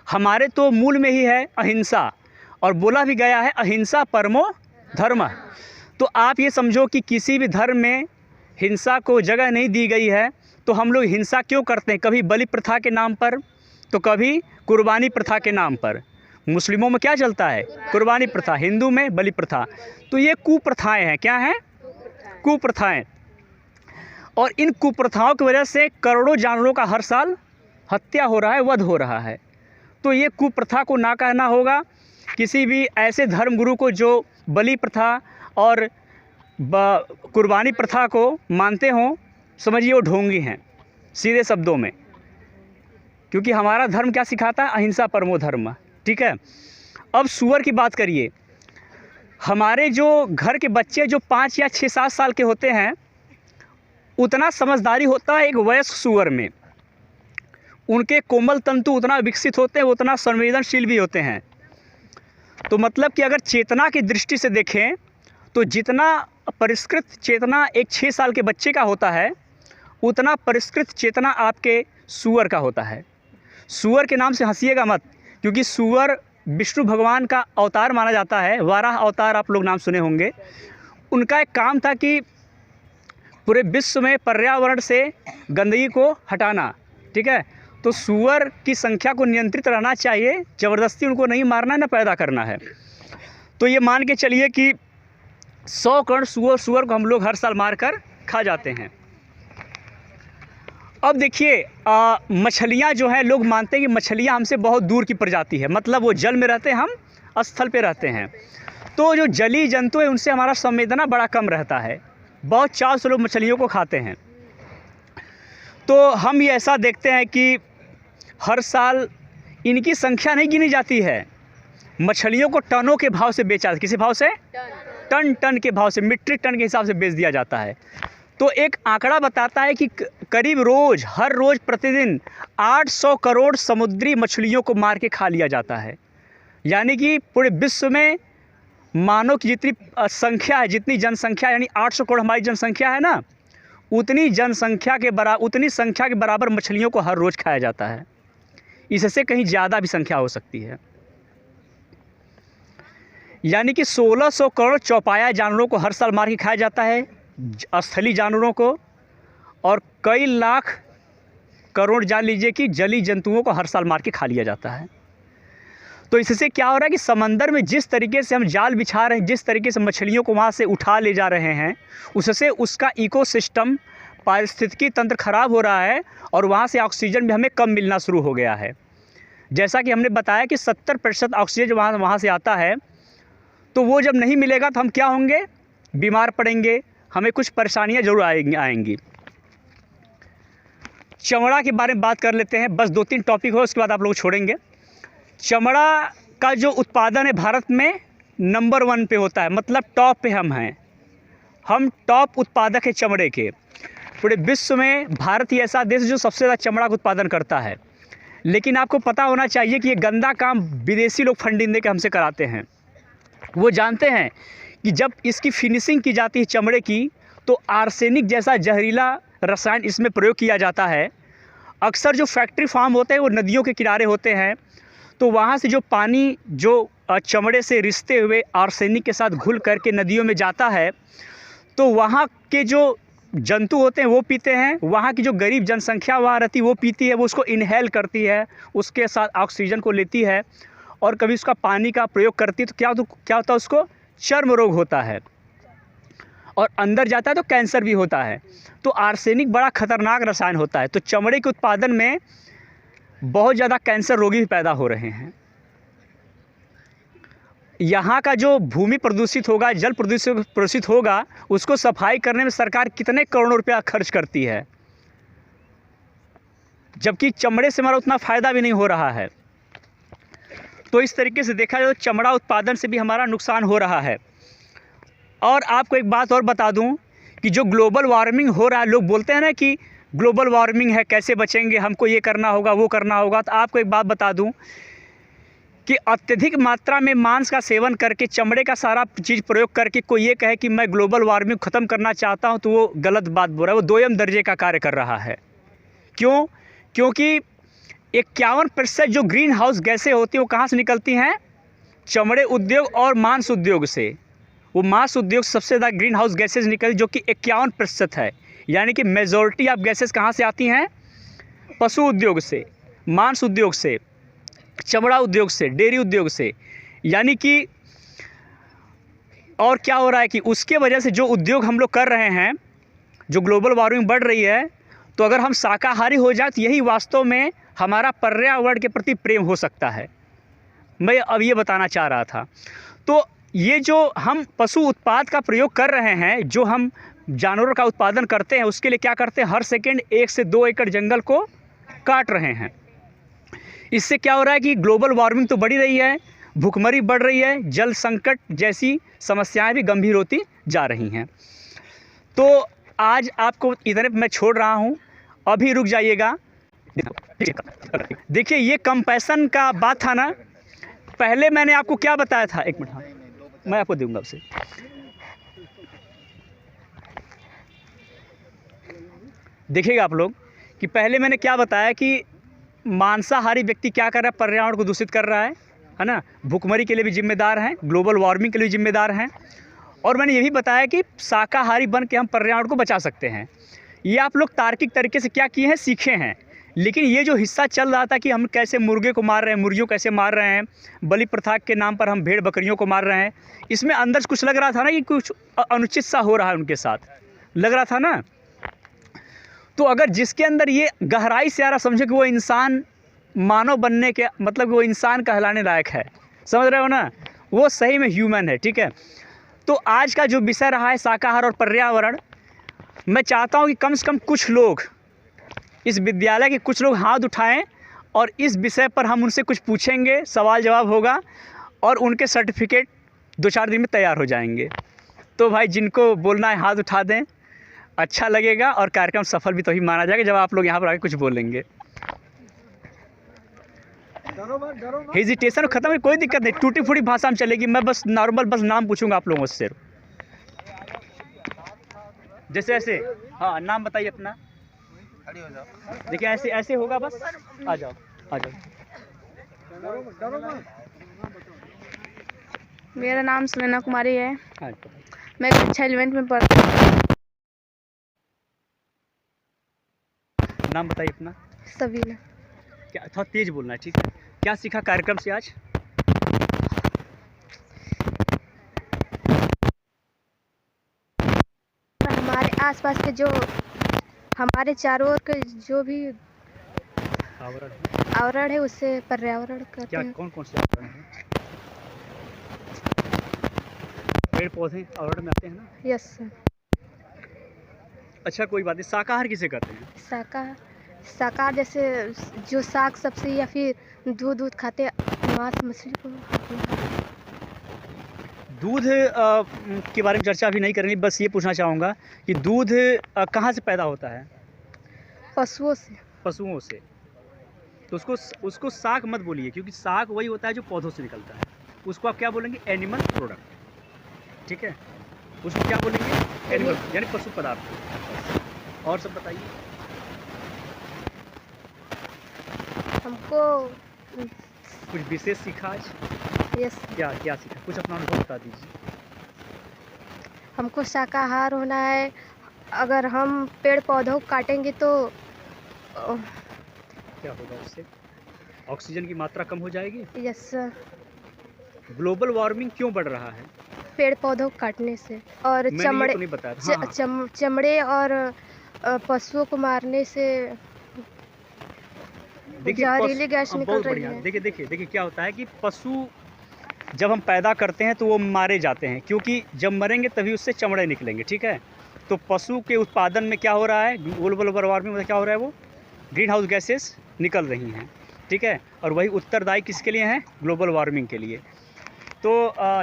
Speaker 1: हमारे तो मूल में ही है अहिंसा, और बोला भी गया है अहिंसा परमो धर्म। तो आप ये समझो कि किसी भी धर्म में हिंसा को जगह नहीं दी गई है। तो हम लोग हिंसा क्यों करते हैं, कभी बलि प्रथा के नाम पर, तो कभी कुर्बानी प्रथा के नाम पर। मुस्लिमों में क्या चलता है, कुर्बानी प्रथा, हिंदू में बलि प्रथा। तो ये कुप्रथाएं हैं। क्या हैं, कुप्रथाएं। और इन कुप्रथाओं की वजह से करोड़ों जानवरों का हर साल हत्या हो रहा है, वध हो रहा है। तो ये कुप्रथा को ना कहना होगा। किसी भी ऐसे धर्मगुरु को जो बलि प्रथा और कुर्बानी प्रथा को मानते हों, समझिए वो ढोंगी हैं, सीधे शब्दों में। क्योंकि हमारा धर्म क्या सिखाता है, अहिंसा परमो धर्म। ठीक है, अब सूअर की बात करिए। हमारे जो घर के बच्चे जो 5 या 6-7 साल के होते हैं, उतना समझदारी होता है एक वयस्क सूअर में। उनके कोमल तंतु उतना विकसित होते हैं, उतना संवेदनशील भी होते हैं। तो मतलब कि अगर चेतना की दृष्टि से देखें तो जितना परिष्कृत चेतना एक 6 साल के बच्चे का होता है, उतना परिष्कृत चेतना आपके सूअर का होता है। सूअर के नाम से हंसिएगा मत, क्योंकि सूअर विष्णु भगवान का अवतार माना जाता है। वाराह अवतार आप लोग नाम सुने होंगे। उनका एक काम था कि पूरे विश्व में पर्यावरण से गंदगी को हटाना। ठीक है, तो सूअर की संख्या को नियंत्रित रहना चाहिए, ज़बरदस्ती उनको नहीं मारना है, ना पैदा करना है। तो ये मान के चलिए कि 100 करोड़ सूअर को हम लोग हर साल मार कर खा जाते हैं। अब देखिए मछलियाँ जो हैं, लोग मानते हैं कि मछलियाँ हमसे बहुत दूर की प्रजाति है, मतलब वो जल में रहते हैं, हम स्थल पे रहते हैं। तो जो जलीय जंतु है उनसे हमारा संवेदना बड़ा कम रहता है। बहुत चाव से लोग मछलियों को खाते हैं। तो हम ये ऐसा देखते हैं कि हर साल इनकी संख्या नहीं गिनी जाती है, मछलियों को टनों के भाव से बेचा, किसी भाव से, टन के भाव से, मीट्रिक टन के हिसाब से बेच दिया जाता है। तो एक आंकड़ा बताता है कि करीब हर रोज़ प्रतिदिन 800 करोड़ समुद्री मछलियों को मार के खा लिया जाता है। यानी कि पूरे विश्व में मानव की जितनी संख्या है, जितनी जनसंख्या, यानी 800 करोड़ हमारी जनसंख्या है ना, उतनी संख्या के बराबर मछलियों को हर रोज़ खाया जाता है। इससे कहीं ज़्यादा भी संख्या हो सकती है। यानी कि 1600 करोड़ चौपाया जानवरों को हर साल मार के खाया जाता है, स्थलीय जानवरों को, और कई लाख करोड़ जान लीजिए कि जलीय जंतुओं को हर साल मार के खा लिया जाता है। तो इससे क्या हो रहा है कि समंदर में जिस तरीके से हम जाल बिछा रहे हैं, जिस तरीके से मछलियों को वहाँ से उठा ले जा रहे हैं, उससे उसका इकोसिस्टम, पारिस्थितिकी तंत्र खराब हो रहा है, और वहाँ से ऑक्सीजन भी हमें कम मिलना शुरू हो गया है। जैसा कि हमने बताया कि 70% ऑक्सीजन वहाँ से आता है, तो वो जब नहीं मिलेगा तो हम क्या होंगे, बीमार पड़ेंगे, हमें कुछ परेशानियाँ ज़रूर आएंगी। चमड़ा के बारे में बात कर लेते हैं, बस 2-3 टॉपिक हो, उसके बाद आप लोग छोड़ेंगे। चमड़ा का जो उत्पादन है भारत में नंबर 1 पे होता है, मतलब टॉप पे हम हैं। हम टॉप उत्पादक हैं चमड़े के। पूरे विश्व में भारत ही ऐसा देश है जो सबसे ज़्यादा चमड़ा का उत्पादन करता है। लेकिन आपको पता होना चाहिए कि ये गंदा काम विदेशी लोग फंडिंग दे के हमसे कराते हैं। वो जानते हैं कि जब इसकी फिनिशिंग की जाती है चमड़े की, तो आर्सेनिक जैसा जहरीला रसायन इसमें प्रयोग किया जाता है। अक्सर जो फैक्ट्री फार्म होते हैं वो नदियों के किनारे होते हैं, तो वहाँ से जो पानी जो चमड़े से रिश्ते हुए आर्सेनिक के साथ घुल करके नदियों में जाता है, तो वहाँ के जो जंतु होते हैं वो पीते हैं, वहाँ की जो गरीब जनसंख्या वहाँ रहती है वो पीती है, वो उसको इनहेल करती है, उसके साथ ऑक्सीजन को लेती है, और कभी उसका पानी का प्रयोग करती है तो क्या होता है, उसको चर्म रोग होता है, और अंदर जाता है तो कैंसर भी होता है। तो आर्सेनिक बड़ा खतरनाक रसायन होता है। तो चमड़े के उत्पादन में बहुत ज़्यादा कैंसर रोगी भी पैदा हो रहे हैं। यहाँ का जो भूमि प्रदूषित होगा, जल प्रदूषित होगा, उसको सफाई करने में सरकार कितने करोड़ों रुपया खर्च करती है, जबकि चमड़े से हमारा उतना फ़ायदा भी नहीं हो रहा है। तो इस तरीके से देखा जाए तो चमड़ा उत्पादन से भी हमारा नुकसान हो रहा है। और आपको एक बात और बता दूं कि जो ग्लोबल वार्मिंग हो रहा है, लोग बोलते हैं ना कि ग्लोबल वार्मिंग है, कैसे बचेंगे, हमको ये करना होगा, वो करना होगा। तो आपको एक बात बता दूं कि अत्यधिक मात्रा में मांस का सेवन करके, चमड़े का सारा चीज़ प्रयोग करके कोई ये कहे कि मैं ग्लोबल वार्मिंग ख़त्म करना चाहता हूं, तो वो गलत बात बोल रहा है। वो 2म दर्जे का कार्य कर रहा है। क्यों? क्योंकि 51% जो ग्रीन हाउस गैसें होती हैं वो कहाँ से निकलती हैं? चमड़े उद्योग और मांस उद्योग से। वो मांस उद्योग सबसे ज़्यादा ग्रीन हाउस गैसेज निकल, जो कि 51% है। यानी कि मेजॉरिटी ऑफ गैसेस कहाँ से आती हैं? पशु उद्योग से, मांस उद्योग से, चमड़ा उद्योग से, डेयरी उद्योग से। यानी कि और क्या हो रहा है कि उसके वजह से जो उद्योग हम लोग कर रहे हैं, जो ग्लोबल वार्मिंग बढ़ रही है, तो अगर हम शाकाहारी हो जाए तो यही वास्तव में हमारा पर्यावरण के प्रति प्रेम हो सकता है। मैं अब ये बताना चाह रहा था। तो ये जो हम पशु उत्पाद का प्रयोग कर रहे हैं, जो हम जानवरों का उत्पादन करते हैं, उसके लिए क्या करते हैं? हर सेकंड 1 से 2 एकड़ जंगल को काट रहे हैं। इससे क्या हो रहा है कि ग्लोबल वार्मिंग तो बढ़ी रही है, भूखमरी बढ़ रही है, जल संकट जैसी समस्याएं भी गंभीर होती जा रही हैं। तो आज आपको इधर मैं छोड़ रहा हूं, अभी रुक जाइएगा। देखिए, ये कंपैशन का बात था ना, पहले मैंने आपको क्या बताया था? 1 मिनट, हाँ मैं आपको दूंगा उसे। देखिएगा आप लोग कि पहले मैंने क्या बताया कि मांसाहारी व्यक्ति क्या कर रहा है? पर्यावरण को दूषित कर रहा है ना। भूखमरी के लिए भी जिम्मेदार हैं, ग्लोबल वार्मिंग के लिए जिम्मेदार हैं। और मैंने ये भी बताया कि शाकाहारी बन के हम पर्यावरण को बचा सकते हैं। ये आप लोग तार्किक तरीके से क्या किए हैं? सीखे हैं। लेकिन ये जो हिस्सा चल रहा था कि हम कैसे मुर्गे को मार रहे हैं, मुर्गियों कैसे मार रहे हैं, बलि प्रथा के नाम पर हम भेड़ बकरियों को मार रहे हैं, इसमें अंदर से कुछ लग रहा था ना कि कुछ अनुचित सा हो रहा है उनके साथ, लग रहा था ना। तो अगर जिसके अंदर ये गहराई से आ रहा, समझो कि वो इंसान मानव बनने के मतलब वो इंसान कहलाने लायक है, समझ रहे हो ना, वो सही में ह्यूमन है। ठीक है। तो आज का जो विषय रहा है शाकाहार और पर्यावरण, मैं चाहता हूँ कि कम से कम कुछ लोग, इस विद्यालय के कुछ लोग हाथ उठाएं और इस विषय पर हम उनसे कुछ पूछेंगे, सवाल जवाब होगा और उनके सर्टिफिकेट 2-4 दिन में तैयार हो जाएंगे। तो भाई जिनको बोलना है हाथ उठा दें, अच्छा लगेगा और कार्यक्रम सफल भी तभी माना जाएगा जब आप लोग यहाँ पर आके कुछ बोलेंगे। हेजिटेशन खत्म है, कोई दिक्कत नहीं, टूटी फूटी भाषा में चलेगी। मैं बस नॉर्मल बस नाम पूछूंगा आप लोगों से, जैसे ऐसे। हाँ, नाम बताइए अपना। देखिए ऐसे ऐसे होगा, बस आ जाओ आ जाओ।
Speaker 5: मेरा नाम सुनैना कुमारी है।
Speaker 1: हाँ,
Speaker 5: मैं कक्षा 11th में पढ़ती हूँ।
Speaker 1: नाम बताइए अपना।
Speaker 5: सबीना।
Speaker 1: क्या थोड़ा तेज बोलना है, ठीक है। क्या सीखा कार्यक्रम से आज?
Speaker 5: हमारे आसपास के जो हमारे चारों ओर के जो भी आवरण है उससे पर्यावरण कहते
Speaker 1: क्या
Speaker 5: हैं।
Speaker 1: कौन कौन से आवरण हैं? पेड़ पौधे आवरण में आते हैं ना।
Speaker 5: Yes sir.
Speaker 1: अच्छा कोई बात नहीं, शाकाहार किसे कहते हैं?
Speaker 5: शाकाहार जैसे जो साग सब्जी या फिर दूध खाते, मांस मछली को
Speaker 1: दूध के बारे में चर्चा अभी नहीं करेंगे, बस ये पूछना चाहूँगा कि दूध कहाँ से पैदा होता है?
Speaker 5: पशुओं से।
Speaker 1: पशुओं से। तो उसको साग मत बोलिए, क्योंकि साग वही होता है जो पौधों से निकलता है। उसको आप क्या बोलेंगे? एनिमल प्रोडक्ट, ठीक है? उसको क्या बोलेंगे? एनिमल यानी पशु पदार्थ। और सब बताइए।
Speaker 5: हमको
Speaker 1: कुछ विशेष सीखा आज?
Speaker 5: यस,
Speaker 1: क्या सीखा? कुछ अपना अनुभव बता दीजिए।
Speaker 5: हमको शाकाहार होना है। अगर हम पेड़ पौधों को काटेंगे तो
Speaker 1: क्या होगा उससे? ऑक्सीजन की मात्रा कम हो जाएगी।
Speaker 5: यस,
Speaker 1: ग्लोबल वार्मिंग क्यों बढ़ रहा है?
Speaker 5: पेड़ पौधों को काटने से। और
Speaker 1: मैंने ये तो नहीं बताया। हाँ।
Speaker 5: चमड़े और पशुओं को मारने से जहरीली गैस निकल
Speaker 1: बहुत
Speaker 5: रही
Speaker 1: बढ़िया।
Speaker 5: है।
Speaker 1: देखिए क्या होता है कि पशु जब हम पैदा करते हैं तो वो मारे जाते हैं, क्योंकि जब मरेंगे तभी उससे चमड़े निकलेंगे, ठीक है? तो पशु के उत्पादन में क्या हो रहा है? ग्लोबल वार्मिंग में क्या हो रहा है? वो ग्रीन हाउस गैसेस निकल रही हैं, ठीक है? और वही उत्तरदायी किसके लिए हैं? ग्लोबल वार्मिंग के लिए। तो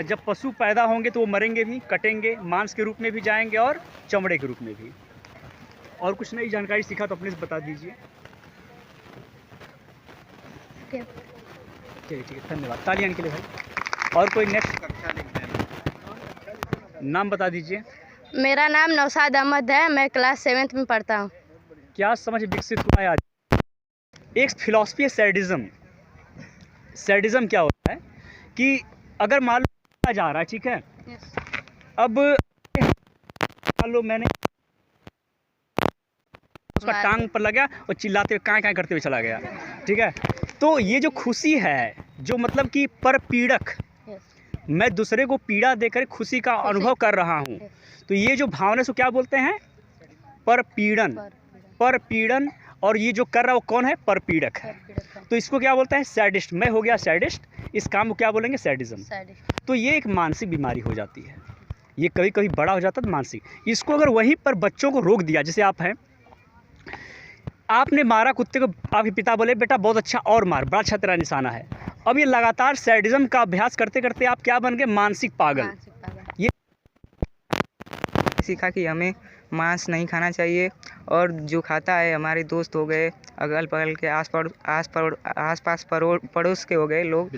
Speaker 1: जब पशु पैदा होंगे तो वो मरेंगे भी, कटेंगे, मांस के रूप में भी जाएंगे और चमड़े के रूप में भी। और कुछ नई जानकारी सीखा तो अपने से बता दीजिए। चलिए ठीक है, धन्यवाद। तालियां के लिए भाई। और कोई नेक्स्ट? नाम बता दीजिए।
Speaker 5: मेरा नाम नौशाद अहमद है, मैं क्लास 7th में पढ़ता हूँ।
Speaker 1: क्या समझ विकसित हुआ है आज? एक फिलॉसफी है सैडिज्म। सैडिज्म क्या होता है कि अगर मान लो जा रहा है, ठीक है? अब मान लो मैंने उसका टांग पर लगा और चिल्लाते हुए काँ करते हुए चला गया, ठीक है? तो ये जो खुशी है, जो मतलब कि परपीड़क, मैं दूसरे को पीड़ा देकर खुशी का अनुभव कर रहा हूँ, तो ये जो भावना से क्या बोलते हैं? परपीड़न। और ये जो कर रहा है वो कौन है? परपीड़क है। तो इसको क्या बोलते हैं? सैडिस्ट। मैं हो गया सैडिस्ट, इस काम को क्या बोलेंगे? सैडिज्म। तो ये एक मानसिक बीमारी हो जाती है, ये कभी कभी बड़ा हो जाता है मानसिक। इसको अगर वहीं पर बच्चों को रोक दिया, जैसे आप हैं, आपने मारा कुत्ते को, आपके पिता बोले बेटा बहुत अच्छा और मार, बड़ा अच्छा तेरा निशाना है। अब ये लगातार सैडिज्म का अभ्यास करते करते आप क्या बन गए? मानसिक पागल। ये
Speaker 6: सीखा कि हमें मांस नहीं खाना चाहिए, और जो खाता है हमारे दोस्त हो गए, अगल बगल के आस पास पड़ोस के हो गए लोग,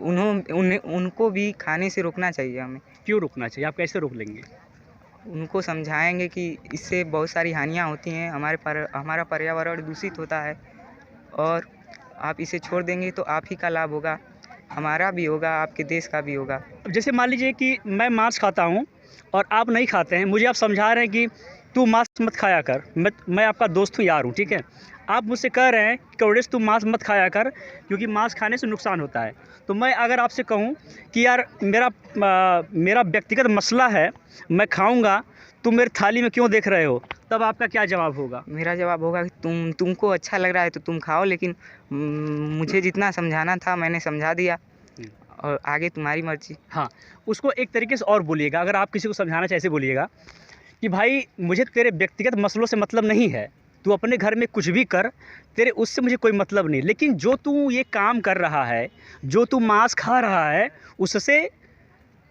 Speaker 6: उनको भी खाने से रोकना चाहिए हमें।
Speaker 1: क्यों रोकना चाहिए? आप कैसे रोक लेंगे?
Speaker 6: उनको समझाएंगे कि इससे बहुत सारी हानियाँ होती हैं, हमारा पर्यावरण दूषित होता है, और आप इसे छोड़ देंगे तो आप ही का लाभ होगा, हमारा भी होगा, आपके देश का भी होगा।
Speaker 1: जैसे मान लीजिए कि मैं मांस खाता हूँ और आप नहीं खाते हैं, मुझे आप समझा रहे हैं कि तू मांस मत खाया कर, मैं आपका दोस्त हूँ, यार हूँ, ठीक है? आप मुझसे कह रहे हैं कि कवरेज तू मांस मत खाया कर क्योंकि मांस खाने से नुकसान होता है। तो मैं अगर आपसे कहूँ कि यार मेरा व्यक्तिगत मसला है, मैं खाऊंगा, तुम मेरी थाली में क्यों देख रहे हो? तब आपका क्या जवाब होगा?
Speaker 6: मेरा जवाब होगा कि तुमको अच्छा लग रहा है तो तुम खाओ, लेकिन मुझे जितना समझाना था मैंने समझा दिया, और आगे तुम्हारी मर्जी।
Speaker 1: हाँ, उसको एक तरीके से और बोलिएगा। अगर आप किसी को समझाना चाहिए, ऐसे बोलिएगा कि भाई मुझे तेरे व्यक्तिगत मसलों से मतलब नहीं है, तू अपने घर में कुछ भी कर, तेरे उससे मुझे कोई मतलब नहीं, लेकिन जो तू ये काम कर रहा है, जो तू मांस खा रहा है, उससे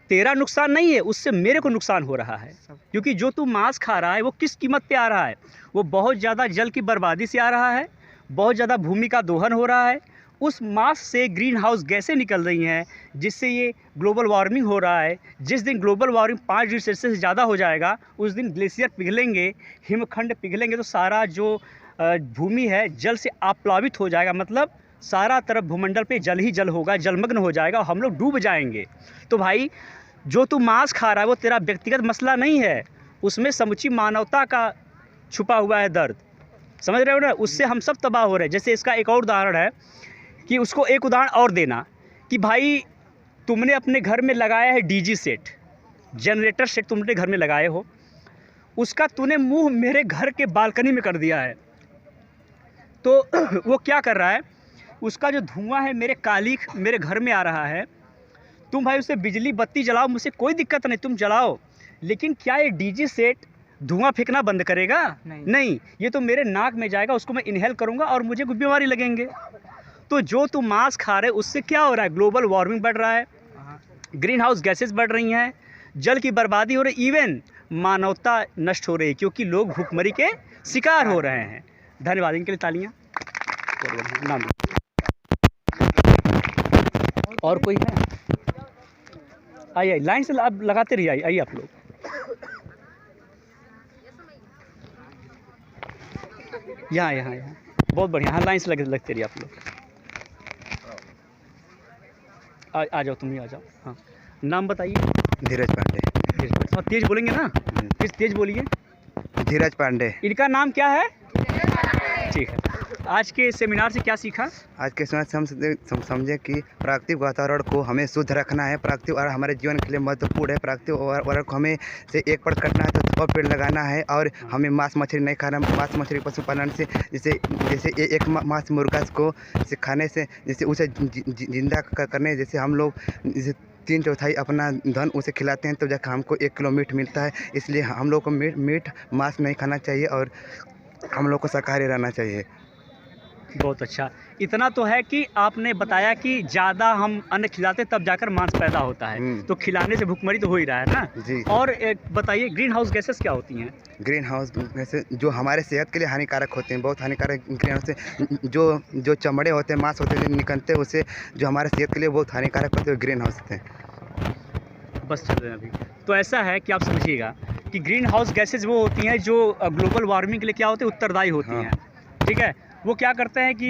Speaker 1: तेरा नुकसान नहीं है, उससे मेरे को नुकसान हो रहा है। क्योंकि जो तू मांस खा रहा है वो किस कीमत पे आ रहा है? वो बहुत ज़्यादा जल की बर्बादी से आ रहा है, बहुत ज़्यादा भूमि का दोहन हो रहा है, उस मांस से ग्रीन हाउस गैसें निकल रही हैं, जिससे ये ग्लोबल वार्मिंग हो रहा है। जिस दिन ग्लोबल वार्मिंग 5 डिग्री सेल्सियस से ज़्यादा हो जाएगा, उस दिन ग्लेशियर पिघलेंगे, हिमखंड पिघलेंगे, तो सारा जो भूमि है जल से आप्लावित हो जाएगा, मतलब सारा तरफ भूमंडल पे जल ही जल होगा, जलमग्न हो जाएगा और हम लोग डूब जाएंगे। तो भाई जो तू मांस खा रहा है वो तेरा व्यक्तिगत मसला नहीं है, उसमें समूची मानवता का छुपा हुआ है दर्द, समझ रहे हो ना? उससे हम सब तबाह हो रहे हैं। जैसे इसका एक और उदाहरण है कि उसको एक उदाहरण और देना कि भाई तुमने अपने घर में लगाया है डीजी सेट, जनरेटर सेट तुमने घर में लगाए हो, उसका तूने मुंह मेरे घर के बालकनी में कर दिया है, तो वो क्या कर रहा है? उसका जो धुआं है मेरे घर में आ रहा है। तुम भाई उसे बिजली बत्ती जलाओ, मुझसे कोई दिक्कत नहीं, तुम जलाओ, लेकिन क्या ये डीजी सेट धुआं फेंकना बंद करेगा?
Speaker 6: नहीं।
Speaker 1: नहीं, ये तो मेरे नाक में जाएगा, उसको मैं इनहेल करूँगा और मुझे कुछ बीमारी लगेंगे। तो जो तुम मांस खा रहे उससे क्या हो रहा है? ग्लोबल वार्मिंग बढ़ रहा है, ग्रीन हाउस गैसेस बढ़ रही हैं, जल की बर्बादी हो रही, इवन मानवता नष्ट हो रही है क्योंकि लोग भूखमरी के शिकार हो रहे हैं। धन्यवाद, इनके लिए तालियां। नाम और कोई है? आइए लाइन से आप लगाते रहिए, आइए आप लोग। यहाँ यहाँ यहाँ बहुत बढ़िया, हाँ लाइन से लगते रहिए आप लोग। आ जाओ, तुम ही आ जाओ। हाँ, नाम बताइए।
Speaker 7: धीरज पांडे।
Speaker 1: थोड़ा तेज बोलेंगे ना, तेज बोलिए।
Speaker 7: धीरज पांडे।
Speaker 1: इनका नाम क्या है? ठीक है। आज के सेमिनार से क्या सीखा?
Speaker 7: आज के समय से हम समझे कि प्राकृतिक वातावरण को हमें शुद्ध रखना है। प्राकृतिक और हमारे जीवन के लिए महत्वपूर्ण है। प्राकृतिक वातावरण को हमें से एक पेड़ कटना है तो 100 पेड़ लगाना है। और हमें मांस मछली नहीं खाना। मांस मछली पशुपालन से जैसे एक मांस मुर्गा को जैसे खाने से जैसे उसे जिंदा करने, जैसे हम लोग जैसे 3/4 अपना धन उसे खिलाते हैं तो जाकर हमको 1 किलो मीट मिलता है। इसलिए हम लोग को मीट मांस नहीं खाना चाहिए और हम लोग को शाकाहारी रहना चाहिए।
Speaker 1: बहुत अच्छा। इतना तो है कि आपने बताया कि ज़्यादा हम अन्न खिलाते तब जाकर मांस पैदा होता है, तो खिलाने से भूखमरी तो हो ही रहा है ना
Speaker 7: जी।
Speaker 1: और एक बताइए, ग्रीन हाउस गैसेस क्या होती हैं?
Speaker 7: ग्रीन हाउस गैसेस जो हमारे सेहत के लिए हानिकारक होते हैं, बहुत हानिकारक। ग्रीन हाउस से जो चमड़े होते हैं, मांस होते हैं निकलते हैं, उससे जो हमारे सेहत के लिए बहुत हानिकारक होते हैं, ग्रीन हाउस होते हैं।
Speaker 1: बस चल रहे हैं अभी। तो ऐसा है कि आप समझिएगा कि ग्रीन हाउस गैसेज वो होती हैं जो ग्लोबल वार्मिंग के लिए क्या होती है, उत्तरदायी होती हैं। ठीक है, वो क्या करते हैं कि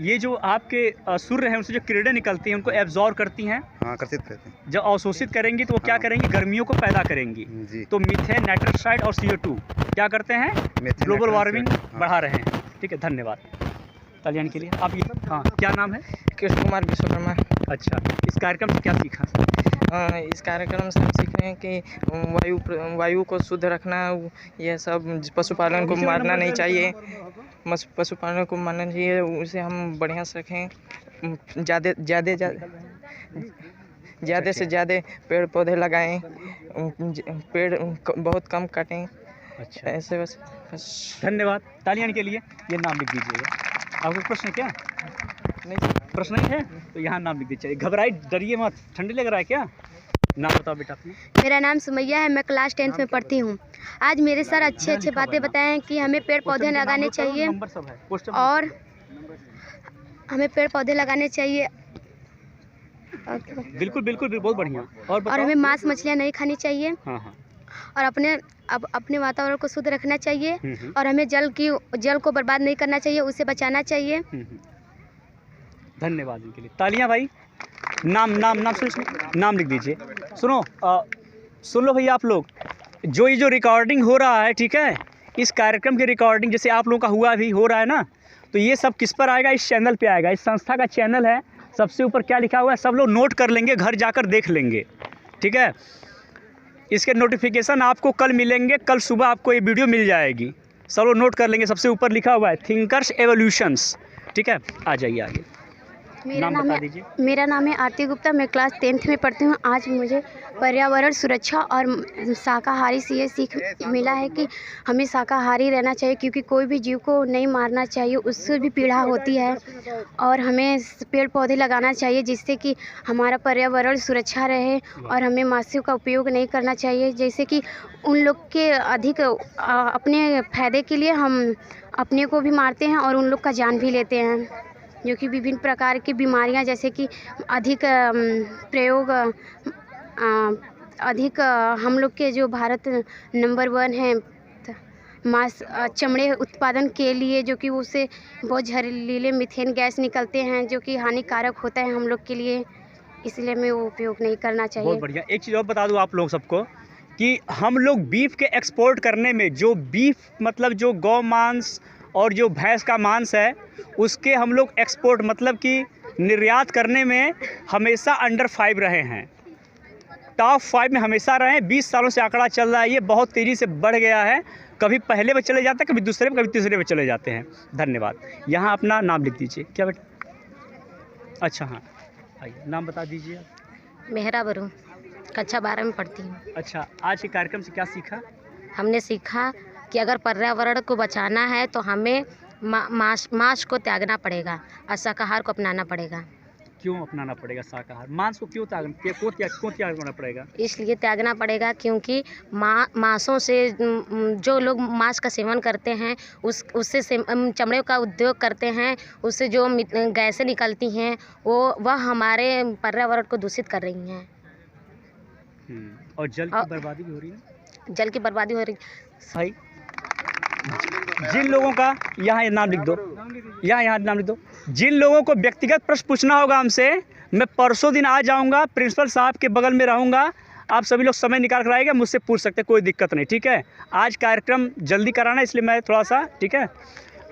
Speaker 1: ये जो आपके सूर्य हैं उनसे जो किरणें निकलती हैं उनको एब्जॉर्ब करती हैं।
Speaker 7: हाँ, करते हैं।
Speaker 1: जब अवशोषित करेंगी तो वो क्या करेंगी? गर्मियों को पैदा करेंगी
Speaker 7: जी।
Speaker 1: तो मीथेन, नाइट्रस ऑक्साइड और CO2 क्या करते हैं? ग्लोबल वार्मिंग बढ़ा रहे हैं। ठीक है, धन्यवाद कल्याण के लिए। आप ये हाँ, क्या नाम है?
Speaker 6: कृष्ण कुमार विश्वकर्मा।
Speaker 1: अच्छा, इस कार्यक्रम से क्या सीखा?
Speaker 6: इस कार्यक्रम से हम सीख रहे हैं कि वायु को शुद्ध रखना, यह सब पशुपालन को मारना नहीं चाहिए। पशुपालन को मारना चाहिए, उसे हम बढ़िया से रखें। ज़्यादा से ज़्यादा पेड़ पौधे लगाएं, पेड़ बहुत कम काटें।
Speaker 1: अच्छा,
Speaker 6: ऐसे बस।
Speaker 1: धन्यवाद तालियां के लिए। ये नाम लिख दीजिएगा। आपको प्रश्न क्या?
Speaker 6: नहीं,
Speaker 1: प्रश्न नहीं है तो यहाँ नाम लिख दीजिए। घबराइए, डरिए मत। ठंडी लग रहा है क्या? नाम बताओ बेटा अपना।
Speaker 5: मेरा नाम सुमैया है, मैं क्लास 10th में पढ़ती हूँ। आज मेरे सर अच्छे बातें बताए हैं कि हमें पेड़ पौधे लगाने चाहिए और हमें पेड़ पौधे लगाने चाहिए।
Speaker 1: बिल्कुल बिल्कुल, बहुत बढ़िया।
Speaker 5: और हमें मांस मछलियाँ नहीं खानी चाहिए।
Speaker 1: हाँ हाँ।
Speaker 5: और अपने वातावरण को शुद्ध रखना चाहिए और हमें जल को बर्बाद नहीं करना चाहिए, उसे बचाना चाहिए।
Speaker 1: धन्यवाद इनके लिए। तालियां भाई। नाम नाम लिख दीजिए। सुनो, सुन लो भैया आप लोग, ये जो रिकॉर्डिंग हो रहा है, ठीक है, इस कार्यक्रम की रिकॉर्डिंग जैसे आप लोगों का हुआ भी हो रहा है ना, तो ये सब किस पर आएगा? इस चैनल पे आएगा। इस संस्था का चैनल है, सबसे ऊपर क्या लिखा हुआ है सब लोग नोट कर लेंगे, घर जाकर देख लेंगे। ठीक है, इसके नोटिफिकेशन आपको कल मिलेंगे। कल सुबह आपको ये वीडियो मिल जाएगी, सब लोग नोट कर लेंगे। सबसे ऊपर लिखा हुआ है थिंकर्स एवोल्यूशंस। ठीक है, आ जाइए आगे।
Speaker 5: मेरा नाम है आरती गुप्ता, मैं क्लास 10th में पढ़ती हूँ। आज मुझे पर्यावरण सुरक्षा और शाकाहारी से ये सीख मिला है कि हमें शाकाहारी रहना चाहिए, क्योंकि कोई भी जीव को नहीं मारना चाहिए, उससे भी पीड़ा होती है। और हमें पेड़ पौधे लगाना चाहिए जिससे कि हमारा पर्यावरण सुरक्षा रहे। और हमें मांसों का उपयोग नहीं करना चाहिए, जैसे कि उन लोग के अधिक अपने फ़ायदे के लिए हम अपने को भी मारते हैं और उन लोग का जान भी लेते हैं, जो कि विभिन्न प्रकार की बीमारियां, जैसे कि अधिक प्रयोग अधिक हम लोग के जो भारत नंबर 1 है मांस चमड़े उत्पादन के लिए, जो कि उससे बहुत जहरीले मीथेन गैस निकलते हैं जो कि हानिकारक होता है हम लोग के लिए, इसलिए हमें वो उपयोग नहीं करना चाहिए।
Speaker 1: बहुत बढ़िया। एक चीज़ और बता दूं आप लोग सबको कि हम लोग बीफ के एक्सपोर्ट करने में, जो बीफ मतलब जो गौ मांस और जो भैंस का मांस है, उसके हम लोग एक्सपोर्ट मतलब कि निर्यात करने में हमेशा अंडर 5 रहे हैं, टॉप 5 में हमेशा रहे हैं। 20 सालों से आंकड़ा चल रहा है, ये बहुत तेज़ी से बढ़ गया है। कभी पहले पे चले जाते हैं, कभी दूसरे पे, कभी तीसरे पे चले जाते हैं। धन्यवाद। यहाँ अपना नाम लिख दीजिए। क्या बेटा? अच्छा हाँ, आइए नाम बता दीजिए।
Speaker 5: मेहरा बरू, कक्षा 12 में पढ़ती हूँ।
Speaker 1: अच्छा, आज के कार्यक्रम से क्या सीखा?
Speaker 5: हमने सीखा कि अगर पर्यावरण को बचाना है तो हमें मांस को त्यागना पड़ेगा और शाकाहार को अपनाना पड़ेगा।
Speaker 1: क्यों अपनाना पड़ेगा शाकाहार? मांस को क्यों त्यागना पड़ेगा?
Speaker 5: इसलिए त्यागना पड़ेगा क्योंकि मांसों से जो लोग मांस का सेवन करते हैं उससे चमड़े का उद्योग करते हैं, उससे जो गैसें निकलती हैं वह हमारे पर्यावरण को दूषित कर रही हैं।
Speaker 1: और जल की बर्बादी भी हो रही है।
Speaker 5: जल की बर्बादी हो रही
Speaker 1: सही। जिन लोगों का यहाँ नाम लिख दो, यहाँ नाम लिख दो। जिन लोगों को व्यक्तिगत प्रश्न पूछना होगा हमसे, मैं परसों दिन आ जाऊँगा, प्रिंसिपल साहब के बगल में रहूँगा। आप सभी लोग समय निकाल कर आएगा, मुझसे पूछ सकते, कोई दिक्कत नहीं, ठीक है। आज कार्यक्रम जल्दी कराना इसलिए मैं थोड़ा सा, ठीक है,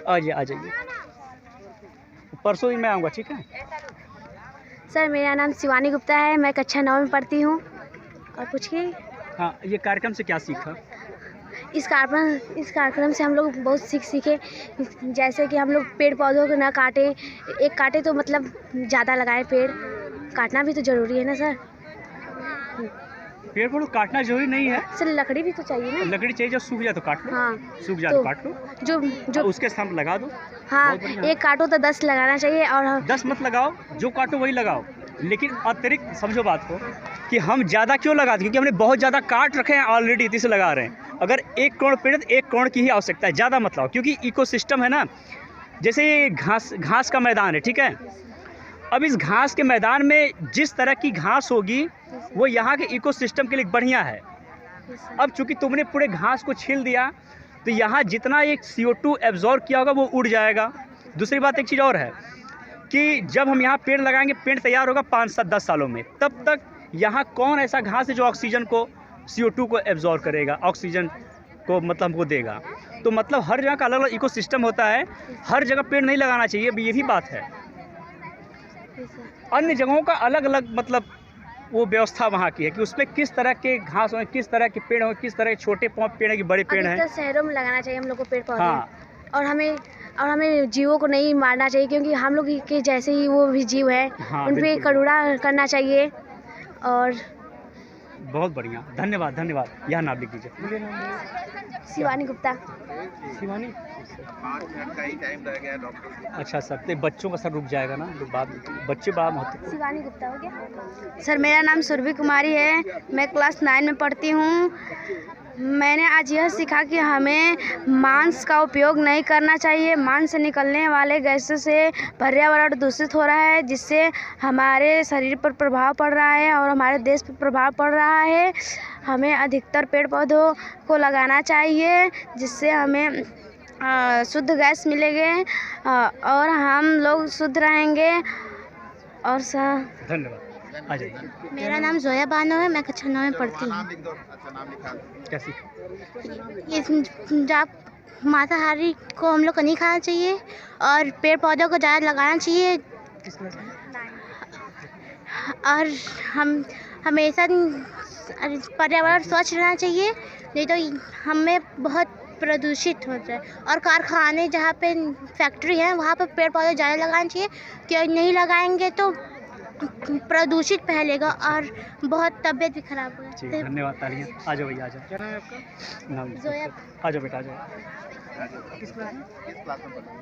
Speaker 1: आ जाइए। परसों दिन मैं आऊँगा, ठीक है।
Speaker 5: सर मेरा नाम शिवानी गुप्ता है, मैं कक्षा 9 में पढ़ती हूँ। और पूछिए।
Speaker 1: हाँ, ये कार्यक्रम से क्या सीखा?
Speaker 5: इस कार्यक्रम से हम लोग बहुत सीखे, जैसे कि हम लोग पेड़ पौधों को ना काटे, एक काटे तो मतलब ज़्यादा लगाएं। पेड़ काटना भी तो ज़रूरी है ना सर।
Speaker 1: पेड़ पौधों काटना जरूरी नहीं है
Speaker 5: सर, लकड़ी भी तो चाहिए ना।
Speaker 1: लकड़ी चाहिए, जब सूख जाए तो काट लो।
Speaker 5: हाँ,
Speaker 1: सूख जाए तो काट लो,
Speaker 5: जो
Speaker 1: उसके साथ लगा दो।
Speaker 5: हाँ, एक काटो तो 10 लगाना चाहिए। और
Speaker 1: 10 मत लगाओ, जो काटो वही लगाओ, लेकिन अतिरिक्त समझो बात को कि हम ज़्यादा क्यों लगाते, क्योंकि हमने बहुत ज़्यादा काट रखे हैं ऑलरेडी, इसी से लगा रहे हैं। अगर 1 करोड़ पेड़ तो 1 करोड़ की ही आवश्यकता है, ज़्यादा मत लगाओ, क्योंकि इकोसिस्टम है ना। जैसे ये घास का मैदान है, ठीक है। अब इस घास के मैदान में जिस तरह की घास होगी वो यहाँ के इकोसिस्टम के लिए बढ़िया है। अब चूंकि तुमने पूरे घास को छील दिया तो यहाँ जितना एक CO2 एब्जॉर्ब किया होगा वो उड़ जाएगा। दूसरी बात एक चीज़ और है कि जब हम यहाँ पेड़ लगाएंगे, पेड़ तैयार होगा 5-10 सालों में, तब तक यहाँ कौन ऐसा घास है जो ऑक्सीजन को, CO2 को एब्जॉर्ब करेगा, ऑक्सीजन को मतलब हमको देगा। तो मतलब हर जगह का अलग अलग इकोसिस्टम होता है, हर जगह पेड़ नहीं लगाना चाहिए, ये भी बात है। अन्य जगहों का अलग अलग मतलब वो व्यवस्था वहाँ की है कि उसमें किस तरह के घास हो, किस तरह के पेड़ हो, किस तरह के छोटे पेड़ हैं कि बड़े पेड़ हैं।
Speaker 5: शहरों में लगाना चाहिए हम लोग को पेड़ पौधे।
Speaker 1: हाँ।
Speaker 5: और हमें जीवों को नहीं मारना चाहिए, क्योंकि हम लोग के जैसे ही वो भी जीव है।
Speaker 1: हाँ,
Speaker 5: उन पे करुणा करना चाहिए। और
Speaker 1: बहुत बढ़िया, धन्यवाद। यहाँ नाम लिख दीजिए।
Speaker 5: शिवानी गुप्ता।
Speaker 1: शिवानी,
Speaker 2: 5 मिनट का ही टाइम रह गया डॉक्टर।
Speaker 1: अच्छा सर, तो बच्चों का सर रुक जाएगा ना, तो बाद बच्चे बाद महत्व।
Speaker 5: शिवानी गुप्ता हो गया। सर मेरा नाम सुरभि कुमारी है, मैं क्लास 9 में पढ़ती हूँ। मैंने आज यह सीखा कि हमें मांस का उपयोग नहीं करना चाहिए। मांस से निकलने वाले गैसों से पर्यावरण दूषित हो रहा है, जिससे हमारे शरीर पर प्रभाव पड़ रहा है और हमारे देश पर प्रभाव पड़ रहा है। हमें अधिकतर पेड़ पौधों को लगाना चाहिए, जिससे हमें शुद्ध गैस मिलेंगे और हम लोग शुद्ध रहेंगे। और
Speaker 1: धन्यवाद, आ जाइए।
Speaker 5: मेरा नाम जोया बानो है, मैं कक्षा 9 में पढ़ती हूँ।
Speaker 1: क्या सीखा?
Speaker 5: मांसाहारी को हम लोग को नहीं खाना चाहिए और पेड़ पौधों को ज़्यादा लगाना चाहिए। और हम हमेशा पर्यावरण स्वच्छ रहना चाहिए, नहीं तो हमें बहुत प्रदूषित हो जाए। और कारखाने जहाँ पे फैक्ट्री है वहाँ पर पेड़ पौधे ज़्यादा लगाना चाहिए, क्योंकि नहीं लगाएंगे तो प्रदूषित फैलेगा और बहुत तबीयत भी खराब होगा।
Speaker 1: धन्यवाद, तालियां। आ जाओ भैया, आ जाओ। क्या नाम है आपका? नाम आ जाओ बेटा, आ जाओ। किस क्लास में?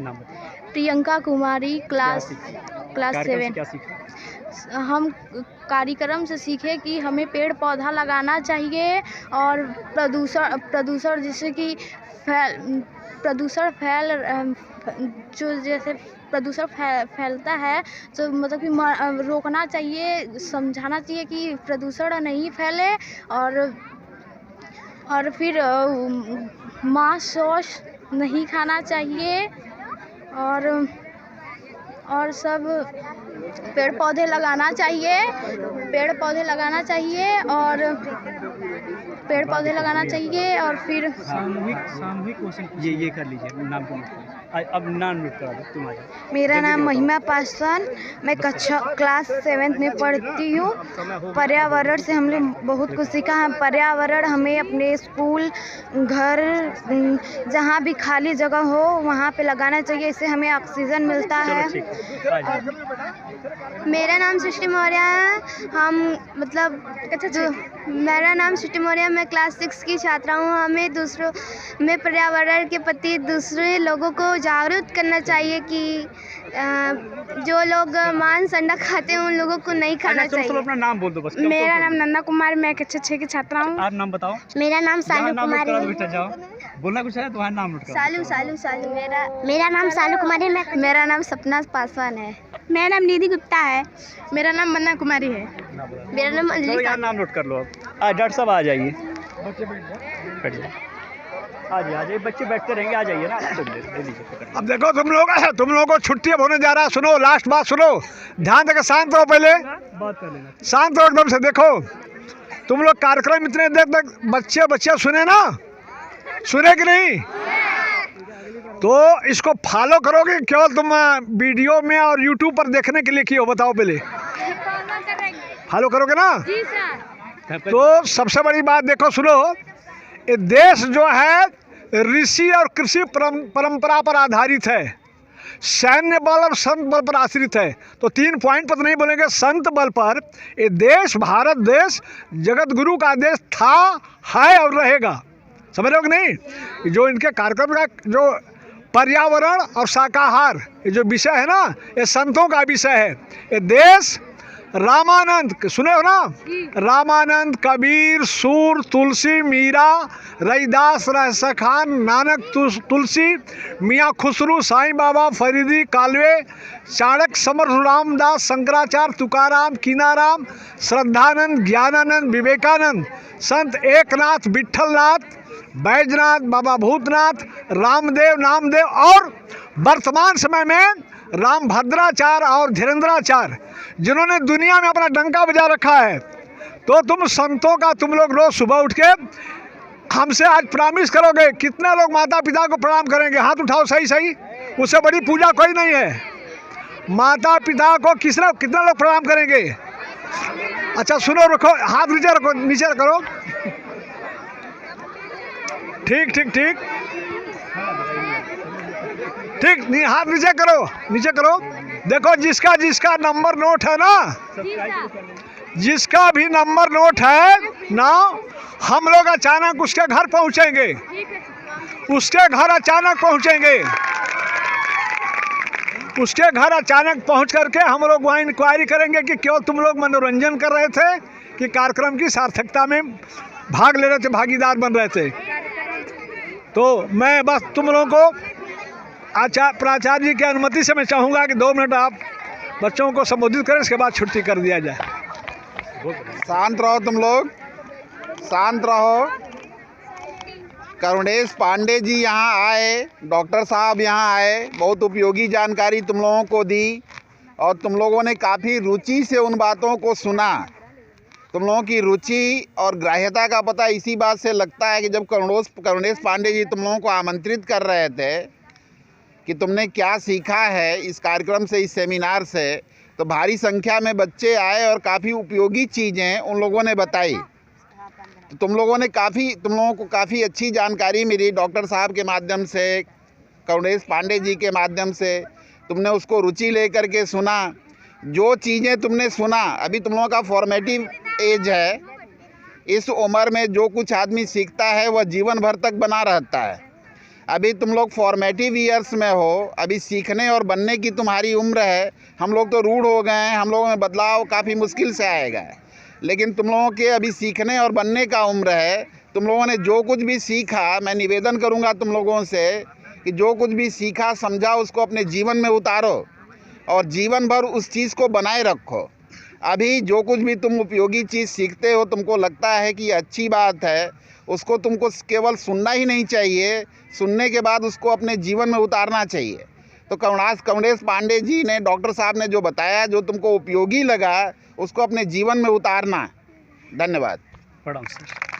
Speaker 1: नाम बताओ।
Speaker 5: प्रियंका कुमारी, क्लास 7।
Speaker 1: क्या सीखा?
Speaker 5: हम कार्यक्रम से सीखे कि हमें पेड़ पौधा लगाना चाहिए और प्रदूषण जैसे कि प्रदूषण फैलता है, तो मतलब कि रोकना चाहिए, समझाना चाहिए कि प्रदूषण नहीं फैले। और फिर मांस नहीं खाना चाहिए। और सब पेड़ पौधे लगाना चाहिए और फिर
Speaker 1: सामूहिक क्वेश्चन ये कर लीजिए। नाम को अब नाम नोट करा दो, तुम आ जाओ।
Speaker 5: मेरा नाम महिमा पासवान, मैं क्लास 7 में पढ़ती हूँ। पर्यावरण से हमने बहुत कुछ सीखा है। पर्यावरण हमें अपने स्कूल, घर, जहाँ भी खाली जगह हो वहाँ पे लगाना चाहिए, इससे हमें ऑक्सीजन मिलता है। मेरा नाम सृष्टि मौर्य है। हम मतलब मेरा नाम श्रुति मौर्य, मैं क्लास 6 की छात्रा हूँ। हमें दूसरों में पर्यावरण के प्रति दूसरे लोगों को जागरूक करना चाहिए कि जो लोग मांस अंडा खाते हैं उन लोगों को नहीं खाना
Speaker 1: चलो
Speaker 5: चाहिए।
Speaker 1: अपना नाम बोल दो बस।
Speaker 5: मेरा नाम नंदा कुमार, मैं कक्षा 6 की छात्रा हूँ।
Speaker 1: आप नाम बताओ।
Speaker 5: मेरा नाम सालू
Speaker 1: नाम नोट
Speaker 5: कुमार
Speaker 1: करा
Speaker 5: है।
Speaker 1: दो बेटा, जाओ बोलना कुछ है तुम्हारा नाम नोट करो।
Speaker 5: सालू। मेरा नाम सालू कुमार है। मेरा नाम सपना पासवान है। मेरा नाम निधि गुप्ता है। मेरा नाम मन्ना कुमारी है। मेरा नाम
Speaker 1: चलो यहाँ नाम नोट कर लो अब। डॉक्टर साहब आ जाइए, बैठ जाइए, आ जाइए, बच्चे बैठते रहेंगे, आ जाइए ना। ले लीजिए, पकड़।
Speaker 3: अब देखो तुम लोगों को छुट्टी अब होने जा रहा है। सुनो, लास्ट बात सुनो, ध्यान देकर शांत रहो। पहले
Speaker 1: बात कर लेना।
Speaker 3: शांत रहो एकदम से। देखो तुम लोग कार्यक्रम इतने देर तक बच्चे सुने ना, सुने कि नहीं? तो इसको फॉलो करोगे केवल तुम वीडियो में और यूट्यूब पर देखने के लिए किए हो? बताओ पहले, फॉलो करोगे ना?
Speaker 5: जी सर।
Speaker 3: तो सबसे बड़ी बात देखो, सुनो, ये देश जो है ऋषि और कृषि परंपरा पर आधारित है, सैन्य बल और संत बल पर आश्रित है। तो 3 पॉइंट पर तो नहीं बोलेंगे, संत बल पर ये देश, भारत देश जगत गुरु का देश था, है और रहेगा। समझ रहे हो कि नहीं? जो इनके कार्यक्रम का जो पर्यावरण और शाकाहार ये जो विषय है ना, ये संतों का विषय है। ये देश रामानंद, सुने हो ना? रामानंद, कबीर, सूर, तुलसी, मीरा, रैदास, रहस्य खान, नानक, तुलसी, मियाँ खुसरू, साईं बाबा, फरीदी, कालवे, चाणक्य, समर्थ, रामदास, शंकराचार्य, तुकाराम, कीनाराम, श्रद्धानंद, ज्ञानानंद, विवेकानंद, संत एकनाथ, विठलनाथ, बैजनाथ, बाबा भूतनाथ, रामदेव, नामदेव और वर्तमान समय में राम भद्राचार्य और धीरेन्द्राचार्य, जिन्होंने दुनिया में अपना डंका बजा रखा है। तो तुम संतों का तुम लोग रोज सुबह उठ के हमसे आज प्रॉमिस करोगे, कितने लोग माता पिता को प्रणाम करेंगे? हाथ उठाओ, सही सही। उससे बड़ी पूजा कोई नहीं है। माता पिता को कितने लोग प्रणाम करेंगे? अच्छा सुनो, रखो हाथ नीचे, रखो नीचे करो। ठीक ठीक ठीक ठीक, हाथ नीचे करो, नीचे करो। देखो जिसका नंबर नोट है ना, जिसका भी नंबर नोट है ना, हम लोग अचानक उसके घर पहुंचेंगे, उसके घर अचानक पहुंचेंगे, उसके घर अचानक पहुंच करके हम लोग वहाँ इंक्वायरी करेंगे कि क्यों तुम लोग मनोरंजन कर रहे थे कि कार्यक्रम की सार्थकता में भाग ले रहे थे, भागीदार बन रहे थे। तो मैं बस तुम लोगों को प्राचार्य जी की अनुमति से मैं चाहूँगा कि 2 मिनट आप बच्चों को संबोधित करें, इसके बाद छुट्टी कर दिया जाए।
Speaker 2: शांत रहो, तुम लोग शांत रहो। करुणेश पांडे जी यहाँ आए, डॉक्टर साहब यहाँ आए, बहुत उपयोगी जानकारी तुम लोगों को दी और तुम लोगों ने काफ़ी रुचि से उन बातों को सुना। तुम लोगों की रुचि और ग्राह्यता का पता इसी बात से लगता है कि जब करुणेश पांडे जी तुम लोगों को आमंत्रित कर रहे थे कि तुमने क्या सीखा है इस कार्यक्रम से, इस सेमिनार से, तो भारी संख्या में बच्चे आए और काफ़ी उपयोगी चीज़ें उन लोगों ने बताई। तो तुम लोगों को काफ़ी अच्छी जानकारी मिली डॉक्टर साहब के माध्यम से, करुणेश पांडे जी के माध्यम से। तुमने उसको रुचि लेकर के सुना। जो चीज़ें तुमने सुना, अभी तुम लोगों का फॉर्मेटिव एज है, इस उम्र में जो कुछ आदमी सीखता है वह जीवन भर तक बना रहता है। अभी तुम लोग फॉर्मेटिव ईयर्स में हो, अभी सीखने और बनने की तुम्हारी उम्र है। हम लोग तो रूढ़ हो गए हैं, हम लोगों में बदलाव काफ़ी मुश्किल से आएगा, लेकिन तुम लोगों के अभी सीखने और बनने का उम्र है। तुम लोगों ने जो कुछ भी सीखा, मैं निवेदन करूंगा तुम लोगों से कि जो कुछ भी सीखा समझा उसको अपने जीवन में उतारो और जीवन भर उस चीज़ को बनाए रखो। अभी जो कुछ भी तुम उपयोगी चीज़ सीखते हो, तुमको लगता है कि ये अच्छी बात है, उसको तुमको केवल सुनना ही नहीं चाहिए, सुनने के बाद उसको अपने जीवन में उतारना चाहिए। तो करुणेश पांडे जी ने, डॉक्टर साहब ने जो बताया, जो तुमको उपयोगी लगा, उसको अपने जीवन में उतारना। धन्यवाद।
Speaker 1: प्रणाम सर।